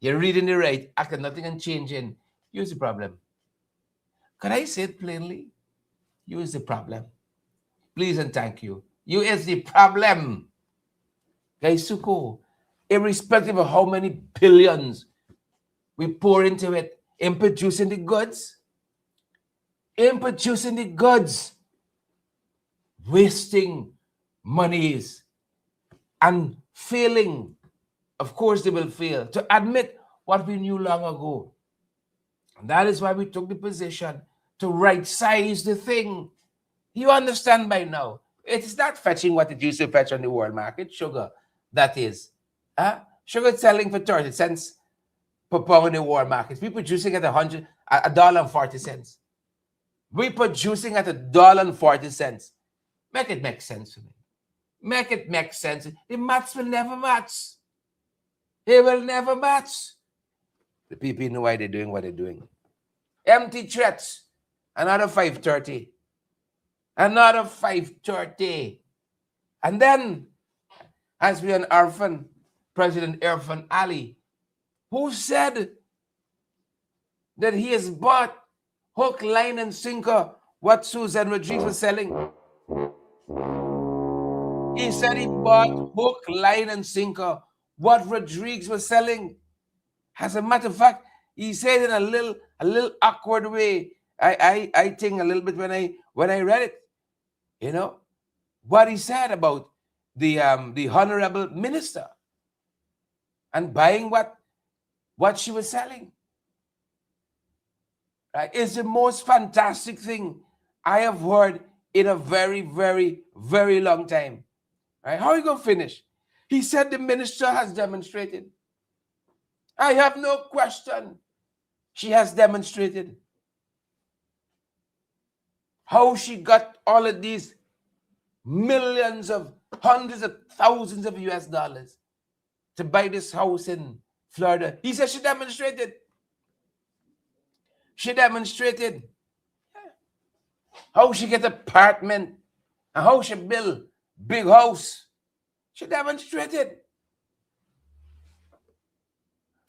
You're reading the right act and nothing is changing. Here's the problem. Could I say it plainly? You is the problem. Please and thank you. You is the problem. Gaisuko, irrespective of how many billions we pour into it in producing the goods, wasting monies and failing. Of course they will fail to admit what we knew long ago. And that is why we took the position to right size the thing. You understand by now. It's not fetching what it used to fetch on the world market, sugar. That is. Sugar selling for 30 cents per pound in the world market. We producing at $1.40. We producing at $1.40. Make it make sense to me. Make it make sense. The maths will never match. It will never match. The people know why they're doing what they're doing. Empty threats. Another 530. Another 530. And then, as we an orphan, President Irfan Ali, who said that he has bought hook, line, and sinker what Susan Rodriguez was selling. He said he bought hook, line, and sinker what Rodriguez was selling. As a matter of fact, he said in a little awkward way. I think a little bit when I read it, you know, what he said about the honorable minister and buying what she was selling. Right? It's the most fantastic thing I have heard in a very, very, very long time. Right? How are you going to finish? He said the minister has demonstrated. I have no question. She has demonstrated how she got all of these millions of hundreds of thousands of US dollars to buy this house in Florida. He said she demonstrated. She demonstrated how she get apartment and how she build big house. She demonstrated.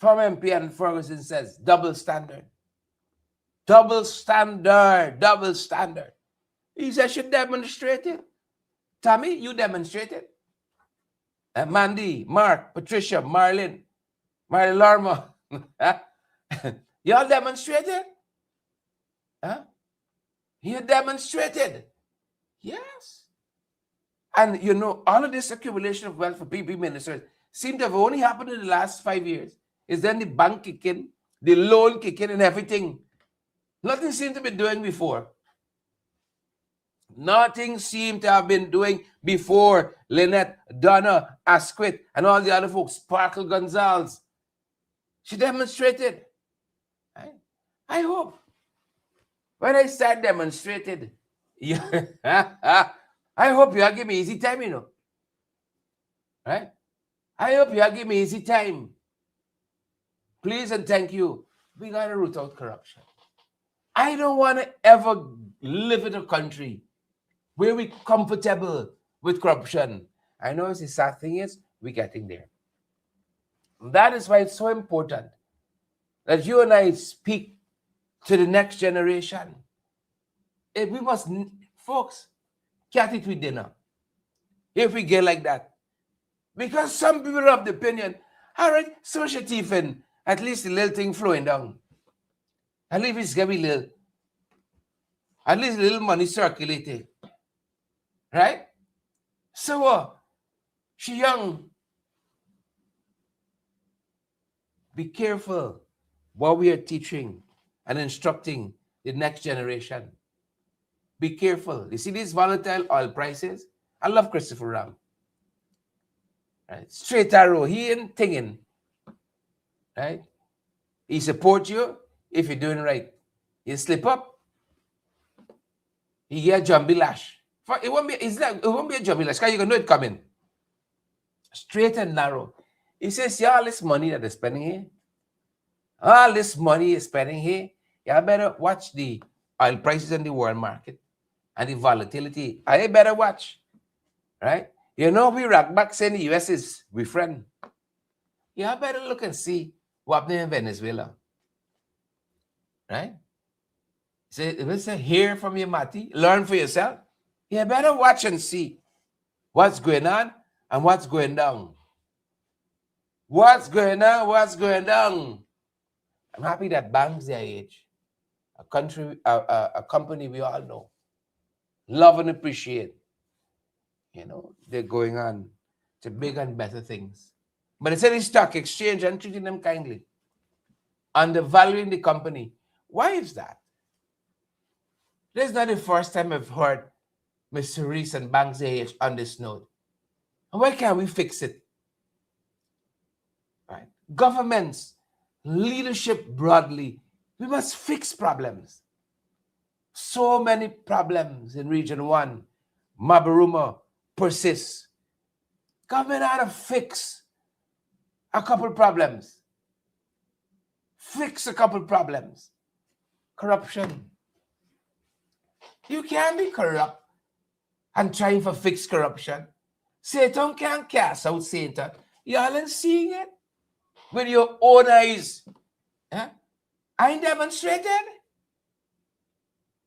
Former MP and Ferguson says double standard. Double standard. Double standard. He said she demonstrated. Tommy, you demonstrated. Mandy, Mark, Patricia, Marlene Lorma. Y'all demonstrated? Huh? You demonstrated. Yes. And you know, all of this accumulation of wealth for PPP ministers seem to have only happened in the last 5 years. Is then the bank kicking, the loan kicking, and everything. Nothing seemed to be doing before. Nothing seemed to have been doing before Lynette, Donna, Asquith, and all the other folks, Sparkle Gonzalez. She demonstrated. Right? I hope when I start demonstrated, I hope you'll give me easy time, you know. Right? I hope you'll give me easy time. Please and thank you. We got to root out corruption. I don't want to ever live in a country where we're comfortable with corruption. I know the sad thing is we're getting there. That is why it's so important that you and I speak to the next generation. If we must, folks, can't eat with dinner if we get like that. Because some people have the opinion, all right, social thieving, at least the little thing flowing down. At least it's going to be little. At least a little money circulating. Right? So, she young. Be careful what we are teaching and instructing the next generation. Be careful. You see these volatile oil prices? I love Christopher Ram. Right? Straight arrow. He ain't thinking. Right? He support you if you're doing right. You slip up, you get a jumbie lash. It won't be a jumbie lash because you can know it coming. Straight and narrow. He says, yeah, all this money that they're spending here, all this money is spending here, you better watch the oil prices in the world market and the volatility. I better watch. Right? You know, we rock back saying the US is we friend. You better look and see what happened in Venezuela. Right? Say, hear from your Mati, learn for yourself. You better watch and see what's going on and what's going down. What's going on, what's going down. I'm happy that Banks DIH, a company we all know, love and appreciate, you know, they're going on to big and better things. But it's in the stock exchange and treating them kindly, undervaluing the company. Why is that? This is not the first time I've heard Mr. Reese and Banks DIH on this note. And why can't we fix it? Right? Governments, leadership broadly, we must fix problems. So many problems in Region 1, Mabaruma persists. Government ought to fix a couple problems. Fix a couple problems. Corruption. You can't be corrupt and trying to fix corruption. Satan can't cast out Satan. Y'all ain't seeing it with your own eyes. Huh? I demonstrated.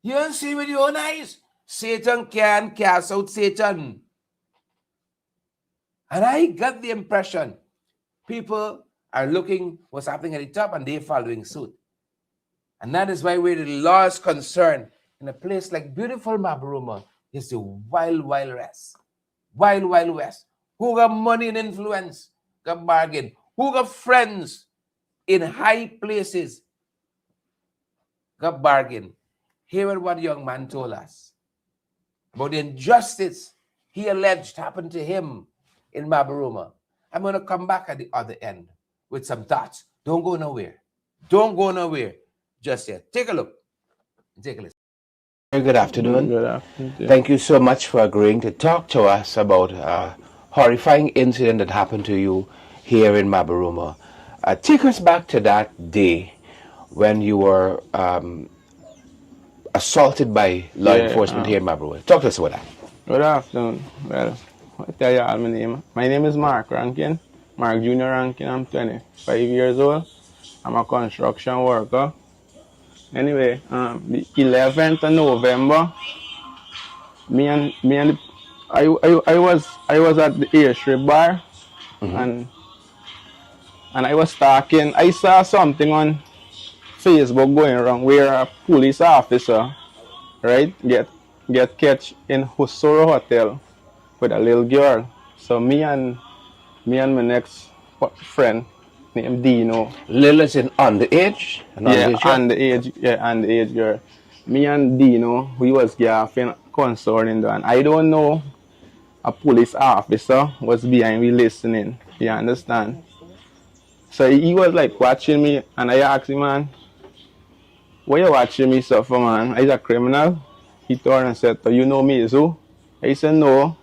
You don't see with your own eyes. Satan can cast out Satan. And I got the impression people are looking what's happening at the top and they're following suit. And that is why where the law is concerned, in a place like beautiful Mabaruma, is the wild, wild west. Wild, wild west. Who got money and influence, got bargain. Who got friends in high places, got bargain. Hear what young man told us about the injustice he alleged happened to him in Mabaruma. I'm going to come back at the other end with some thoughts. Don't go nowhere. Don't go nowhere just yet. Take a look. Take a listen. Very good afternoon. Good afternoon. Thank you so much for agreeing to talk to us about a horrifying incident that happened to you here in Mabaruma. Take us back to that day when you were assaulted by law enforcement here in Mabaruma. Talk to us about that. Good afternoon. Well, I tell you all my name. My name is Mark Rankin. Mark Junior Rankin. I'm 25 years old. I'm a construction worker. Anyway, the 11th of November, I was at the airstrip bar, and I was talking. I saw something on Facebook going around where a police officer, right, get catch in Husoro Hotel with a little girl. So me and my next friend named Dino. Lil is in underage? Underage girl. Me and Dino, we was gaffing concerning that. And I don't know a police officer was behind me listening. You understand? So he was like watching me, and I asked him, man, why you watching me suffer, man? He's a criminal. He turned and said, you know me, is who? I said, no.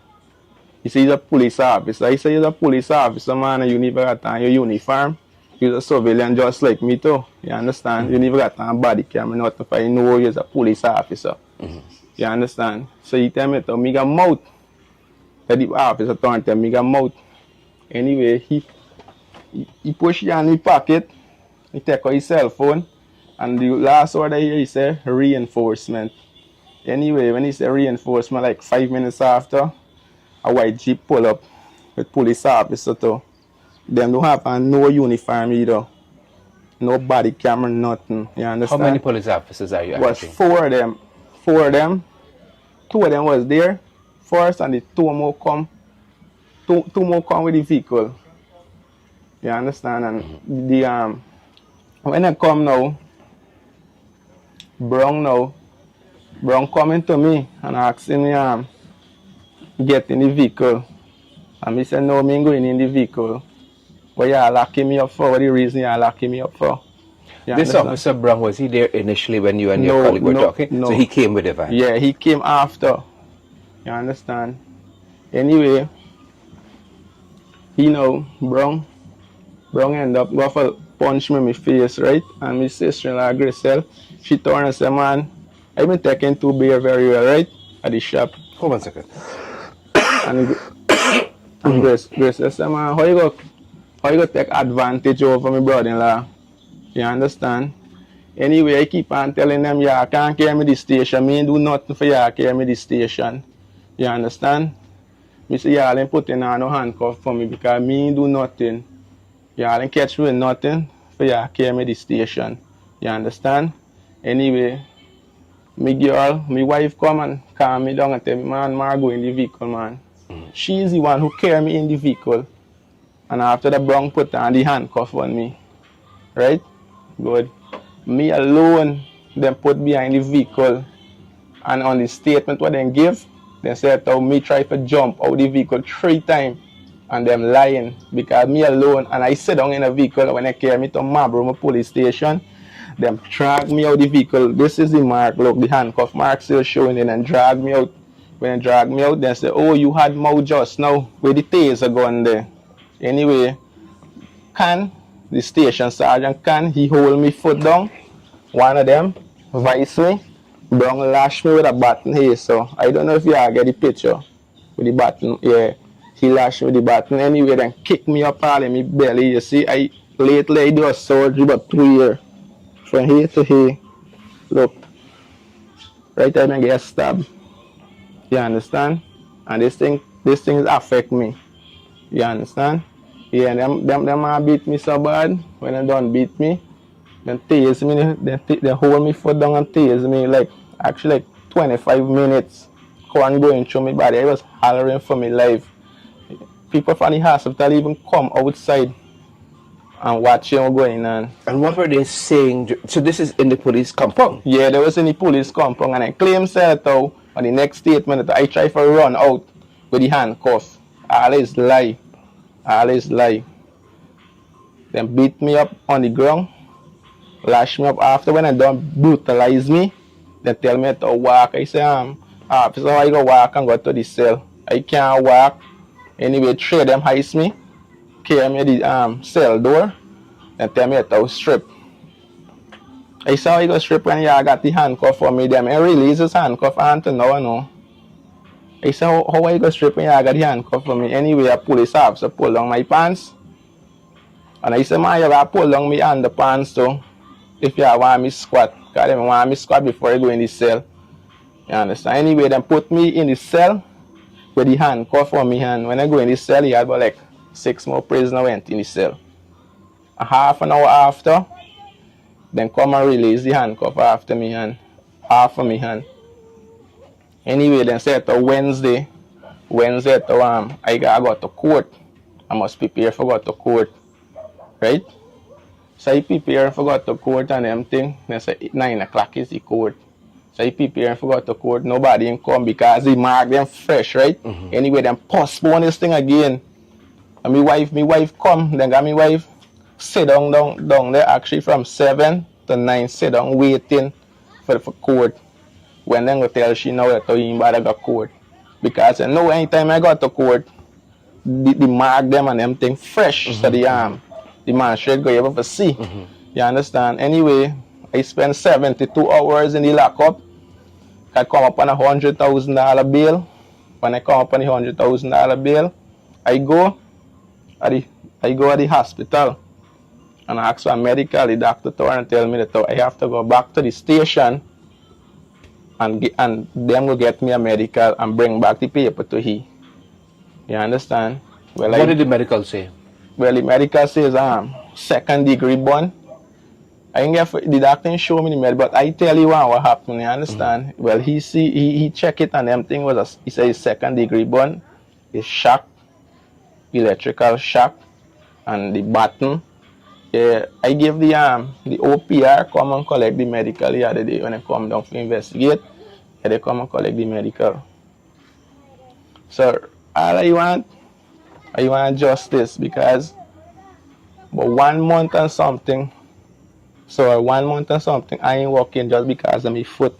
He said, he's a police officer. I said, he's a police officer, man, and you never got on your uniform. You're a civilian just like me, too. You understand? You never got on a body camera, nothing for you know you're a police officer. You understand? So he tell me to me got mouth. The officer turned to me got mouth. Anyway, he pushed you in my pocket. He take out his cell phone. And the last word I hear, he said reinforcement. Anyway, when he said reinforcement, like 5 minutes after, a white Jeep pull up with police officer too. Them don't have no uniform either. No body camera, nothing. You understand? How many police officers are you asking? Was four of them. Two of them was there first, and the two more come with the vehicle. You understand? And the when I come now, Brown coming to me and asking me get in the vehicle. And me said, no, me ain't going in the vehicle. What y'all locking me up for? What the reason y'all locking me up for? This officer Brown, was he there initially when you and your colleague were talking? No. So he came with the van? Yeah, he came after. You understand? Anyway, Brown ended up going to punch me in my face, right? And my sister-in-law, Grisel, she turned and said, man, I've been taking two beer very well, right? At the shop. Hold on a second. And Grisel said, man, how you go take advantage over my brother-in-law? You understand? Anyway, I keep on telling them, yeah, I can't carry me the station. Me ain't do nothing for y'all carry me the station. You understand? Me say, y'all ain't putting on no handcuff for me because me ain't do nothing. Y'all ain't catch me with nothing for y'all carry me the station. You understand? Anyway, my wife come and calm me down and tell me, man, Margo in the vehicle, man. She's the one who carry me in the vehicle. And after the Brown put on the handcuff on me. Right? Good. Me alone, them put behind the vehicle. And on the statement what they give, they said how me try to jump out the vehicle 3 times. And them lying. Because me alone, and I sit down in the vehicle when they carry me to Mabaruma police station. Them drag me out the vehicle. This is the mark, look, the handcuff mark still showing it, and drag me out. When they drag me out, they say, oh, you had mouth just now with the taser gun there. Anyway, the station sergeant he hold me foot down. One of them vice me. Brown lash me with a baton here, so I don't know if y'all get the picture with the baton. Yeah, he lashed me with the baton. Anyway, then kick me up all in my belly. You see, lately I do a surgery about 3 years. From here to here. Look. Right there I get stabbed. You understand? And this thing is affect me. You understand? Yeah, them beat me so bad. When they done beat me, then tase me, they hold me foot down and tase me like actually like 25 minutes. Corn going through my body. I was hollering for my life. People from the hospital even come outside and watching what going on. And what were they saying? So this is in the police compound. Yeah, they was in the police compound and I claim said out on the next statement that I try to run out with the handcuff. All is lie. All is lie. Then beat me up on the ground, lash me up after when I done brutalize me. They tell me to walk. I say, officer, I go walk and go to the cell. I can't walk. Anyway, three of them heist me, carry me to the cell door, and tell me to strip. I saw he go strip when you got the handcuff for me. Them I release his handcuff until now I know. I said, how I go strip when you got the handcuff for me? Anyway, a police officer pull down my pants. And I said, man, you gotta pull down my underpants too. If you want me squat. Because they want me squat before I go in the cell. You understand? Anyway, they put me in the cell with the handcuff on me hand. When I go in the cell, he had about like 6 more prisoners went in the cell. A half an hour after, then come and release the handcuff after me hand. Half of me hand. Anyway, then said to Wednesday to I gotta go to court. I must prepare for go to court. Right? So I prepare for go to court and everything. Then say 9 o'clock is the court. So I prepare for go to court. Nobody didn't come because they mark them fresh, right? Mm-hmm. Anyway, then postpone this thing again. And my wife come. Then got my wife sit down there actually from 7 to 9, sit down waiting for court. When then go tell she now that you better go court. Because I know anytime I go to court, the mark them and them thing fresh. Mm-hmm. So the magistrate go able to see. Mm-hmm. You understand? Anyway, I spent 72 hours in the lockup. I come up on $100,000 bill. When I come up on the $100,000 bill, I go at the hospital and I ask for a medical. The doctor told and tell me that I have to go back to the station and them will get me a medical and bring back the paper to he. You understand? Well, what did the medical say? Well, the medical says 2nd degree burn. I didn't get the doctor didn't show me the med, but I tell you what happened. You understand? Mm-hmm. Well, he checked it and everything was he said 2nd degree burn. It's shock, electrical shock, and the button. Yeah, I gave the OPR come and collect the medical the other day when I come down to investigate. Yeah, they come and collect the medical. So all I want justice because but 1 month and something. So 1 month and something I ain't working just because of my foot.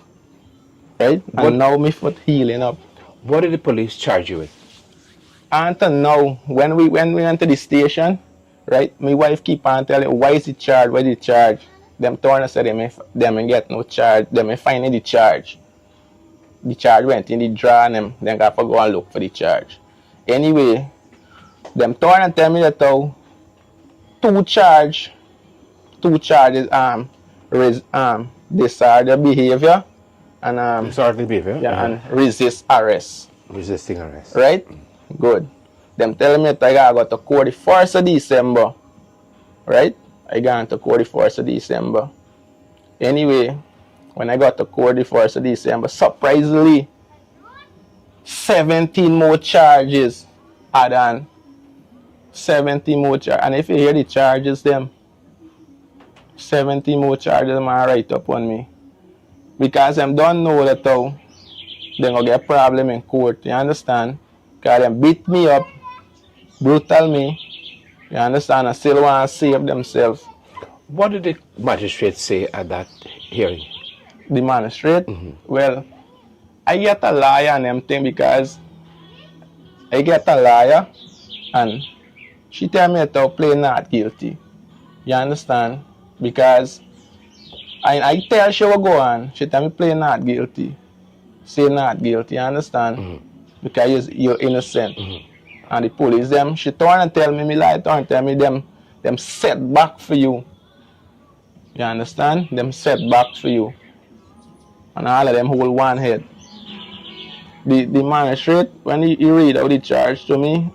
Right? And now my foot healing up. What did the police charge you with? And now when we went to the station, right, my wife keep on telling why is it charged, why is it charged? Them told us that them ain't get no charge, them ain't finding the charge. The charge went in the drawer and them got to go and look for the charge. Anyway, them told and tell me that two charges disorder behavior and disorderly behavior, yeah, and resist arrest. Resisting arrest. Right? Good. Them telling me that I gotta go to court the 1st of December. Right? I got to court the 1st of December. Anyway, when I got to court the 1st of December, surprisingly, 17 more charges add on. 17 more charges. And if you hear the charges, them 70 more charges man right up on me. Because them don't know that they're gonna get a problem in court, you understand? Because them beat me up, brutal me, you understand, and still want to save themselves. What did the magistrate say at that hearing? The magistrate? Mm-hmm. Well, I get a lawyer and them thing because I get a lawyer and she tell me to play not guilty. You understand? Because I tell she will go on. She tell me play not guilty. Say not guilty, you understand? Mm-hmm. Because you're innocent. Mm-hmm. And the police she turn and tell me lie to her and tell me them set back for you. You understand? Them set back for you. And all of them hold one head. The magistrate, when he read out the charge to me,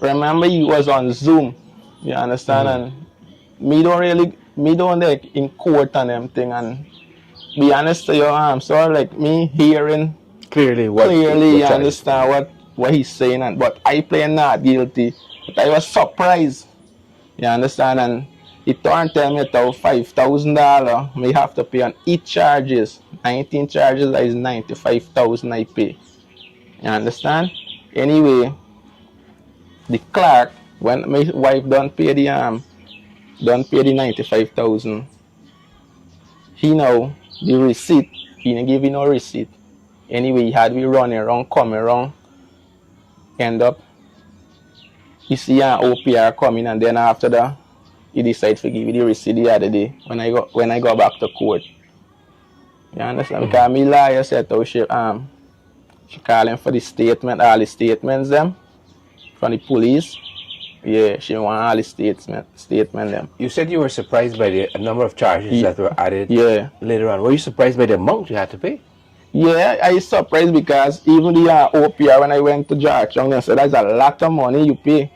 remember he was on Zoom. You understand? And me don't like in court and them thing. And be honest to you, so like me hearing Clearly, clearly, what you charges? understand what he's saying, and but I play not guilty. But I was surprised. You understand? And he turned tell me that $5,000 may have to pay on each charges. 19 charges that is 95,000 I pay. You understand? Anyway, the clerk, when my wife don't pay the 95,000, he know the receipt. He didn't give me no receipt. Anyway, he had me running around, coming around, end up he see an OPR coming, and then after that he decide to give me the receipt the other day when I go back to court. You understand? Because me lawyer said how she calling for the statement, all the statements them from the police. Yeah, she want all the statement them. You said you were surprised by the number of charges that were added Yeah. later on. Were you surprised by the amount you had to pay? Yeah, I was surprised because even the OPR when I went to Georgetown, they said that's a lot of money you pay.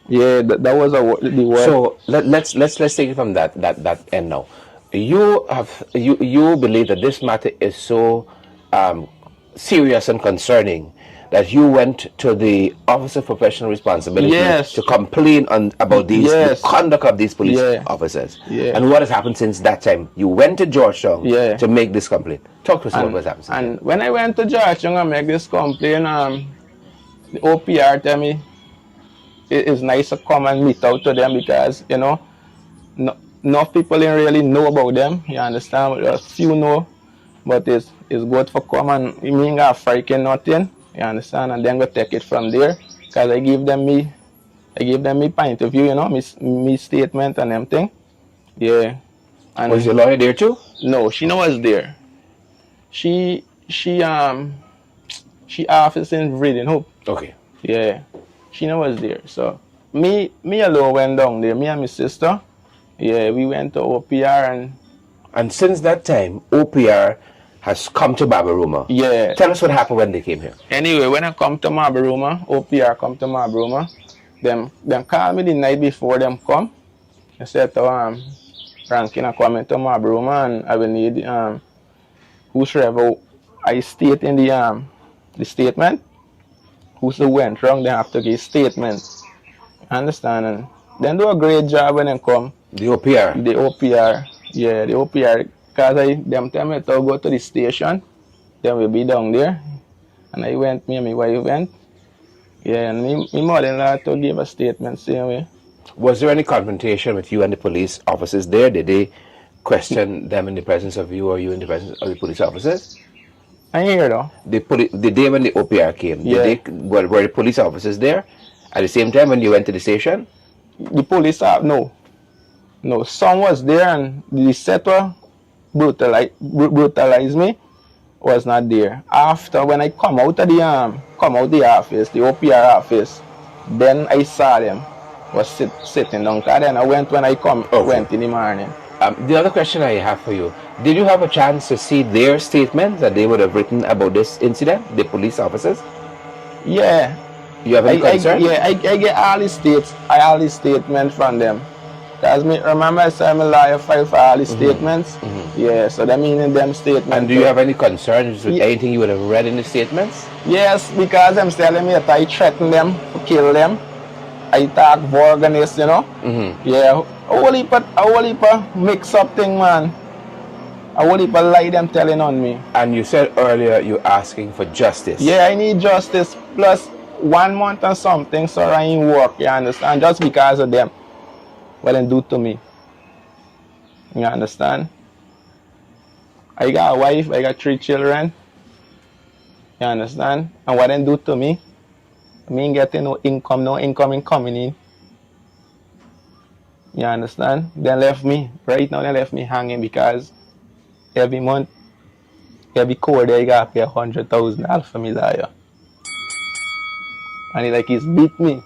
Yeah, that was the word. So let's take it from that end now. You believe that this matter is so serious and concerning that you went to the Office of Professional Responsibility Yes. to complain about the Yes. conduct of these police Yeah. officers. Yeah. And what has happened since that time? You went to Georgetown Yeah. to make this complaint. Talk to us about what has happened since then. And when I went to Georgetown and make this complaint, the OPR tell me it's nice to come and meet out to them because no people didn't really know about them. You understand? A few know, but it's good for come and you ain't got freaking nothing. You understand? And then go take it from there. Cause I give them me point of view, me statement and them thing. Yeah. And Was your lawyer there too? no, she was there. She office in Reading Hope. Okay. Yeah. She was there. So me alone went down there. Me and my sister. Yeah, we went to OPR And since that time, OPR has come to Babaruma. yeah. Tell us what happened when they came here. Anyway, when I come to Marlborough, OPR come to Marlborough, them call me the night before them come. They said to Rankin are coming to Marlborough and I will need whosoever I state in the statement, whoso went wrong, they have to give statement. Understand? And then do a great job when they come. The OPR. The OPR, yeah, the OPR, because them tell me to go to the station, then we'll be down there. And I went, me and my wife went. Yeah, and my mother-in-law to give a statement same way. Was there any confrontation with you and the police officers there? Did they question them in the presence of you or you in the presence of the police officers? I hear though. The day when the OPR came, Yeah. were the police officers there at the same time when you went to the station? The police no. No, some was there and the setter brutalized me was not there. After when I come out of the office, the OPR office, then I saw them was sitting down. Then I went when I went in the morning. The other question I have for you, did you have a chance to see their statement that they would have written about this incident, the police officers? Yeah. You have any concern? I get all the statements from them. Because remember I said I'm a lawyer file for all the statements? Yeah, so that meaning them statements. And do you have any concerns with anything you would have read in the statements? Yes, because I'm telling me that I threaten them to kill them. I talk vulgarness, Yeah, a whole heap of mix up thing, man. A whole heap of lie them telling on me. And you said earlier you're asking for justice. Yeah, I need justice plus 1 month or something so I ain't work, you understand? Just because of them. What they do to me. You understand? I got a wife, I got 3 children. You understand? And what they do to me, me ain't getting no income coming in. You understand? They left me, right now they left me hanging because every month, every quarter, I gotta pay $100,000 for me lawyer. And he's beat me.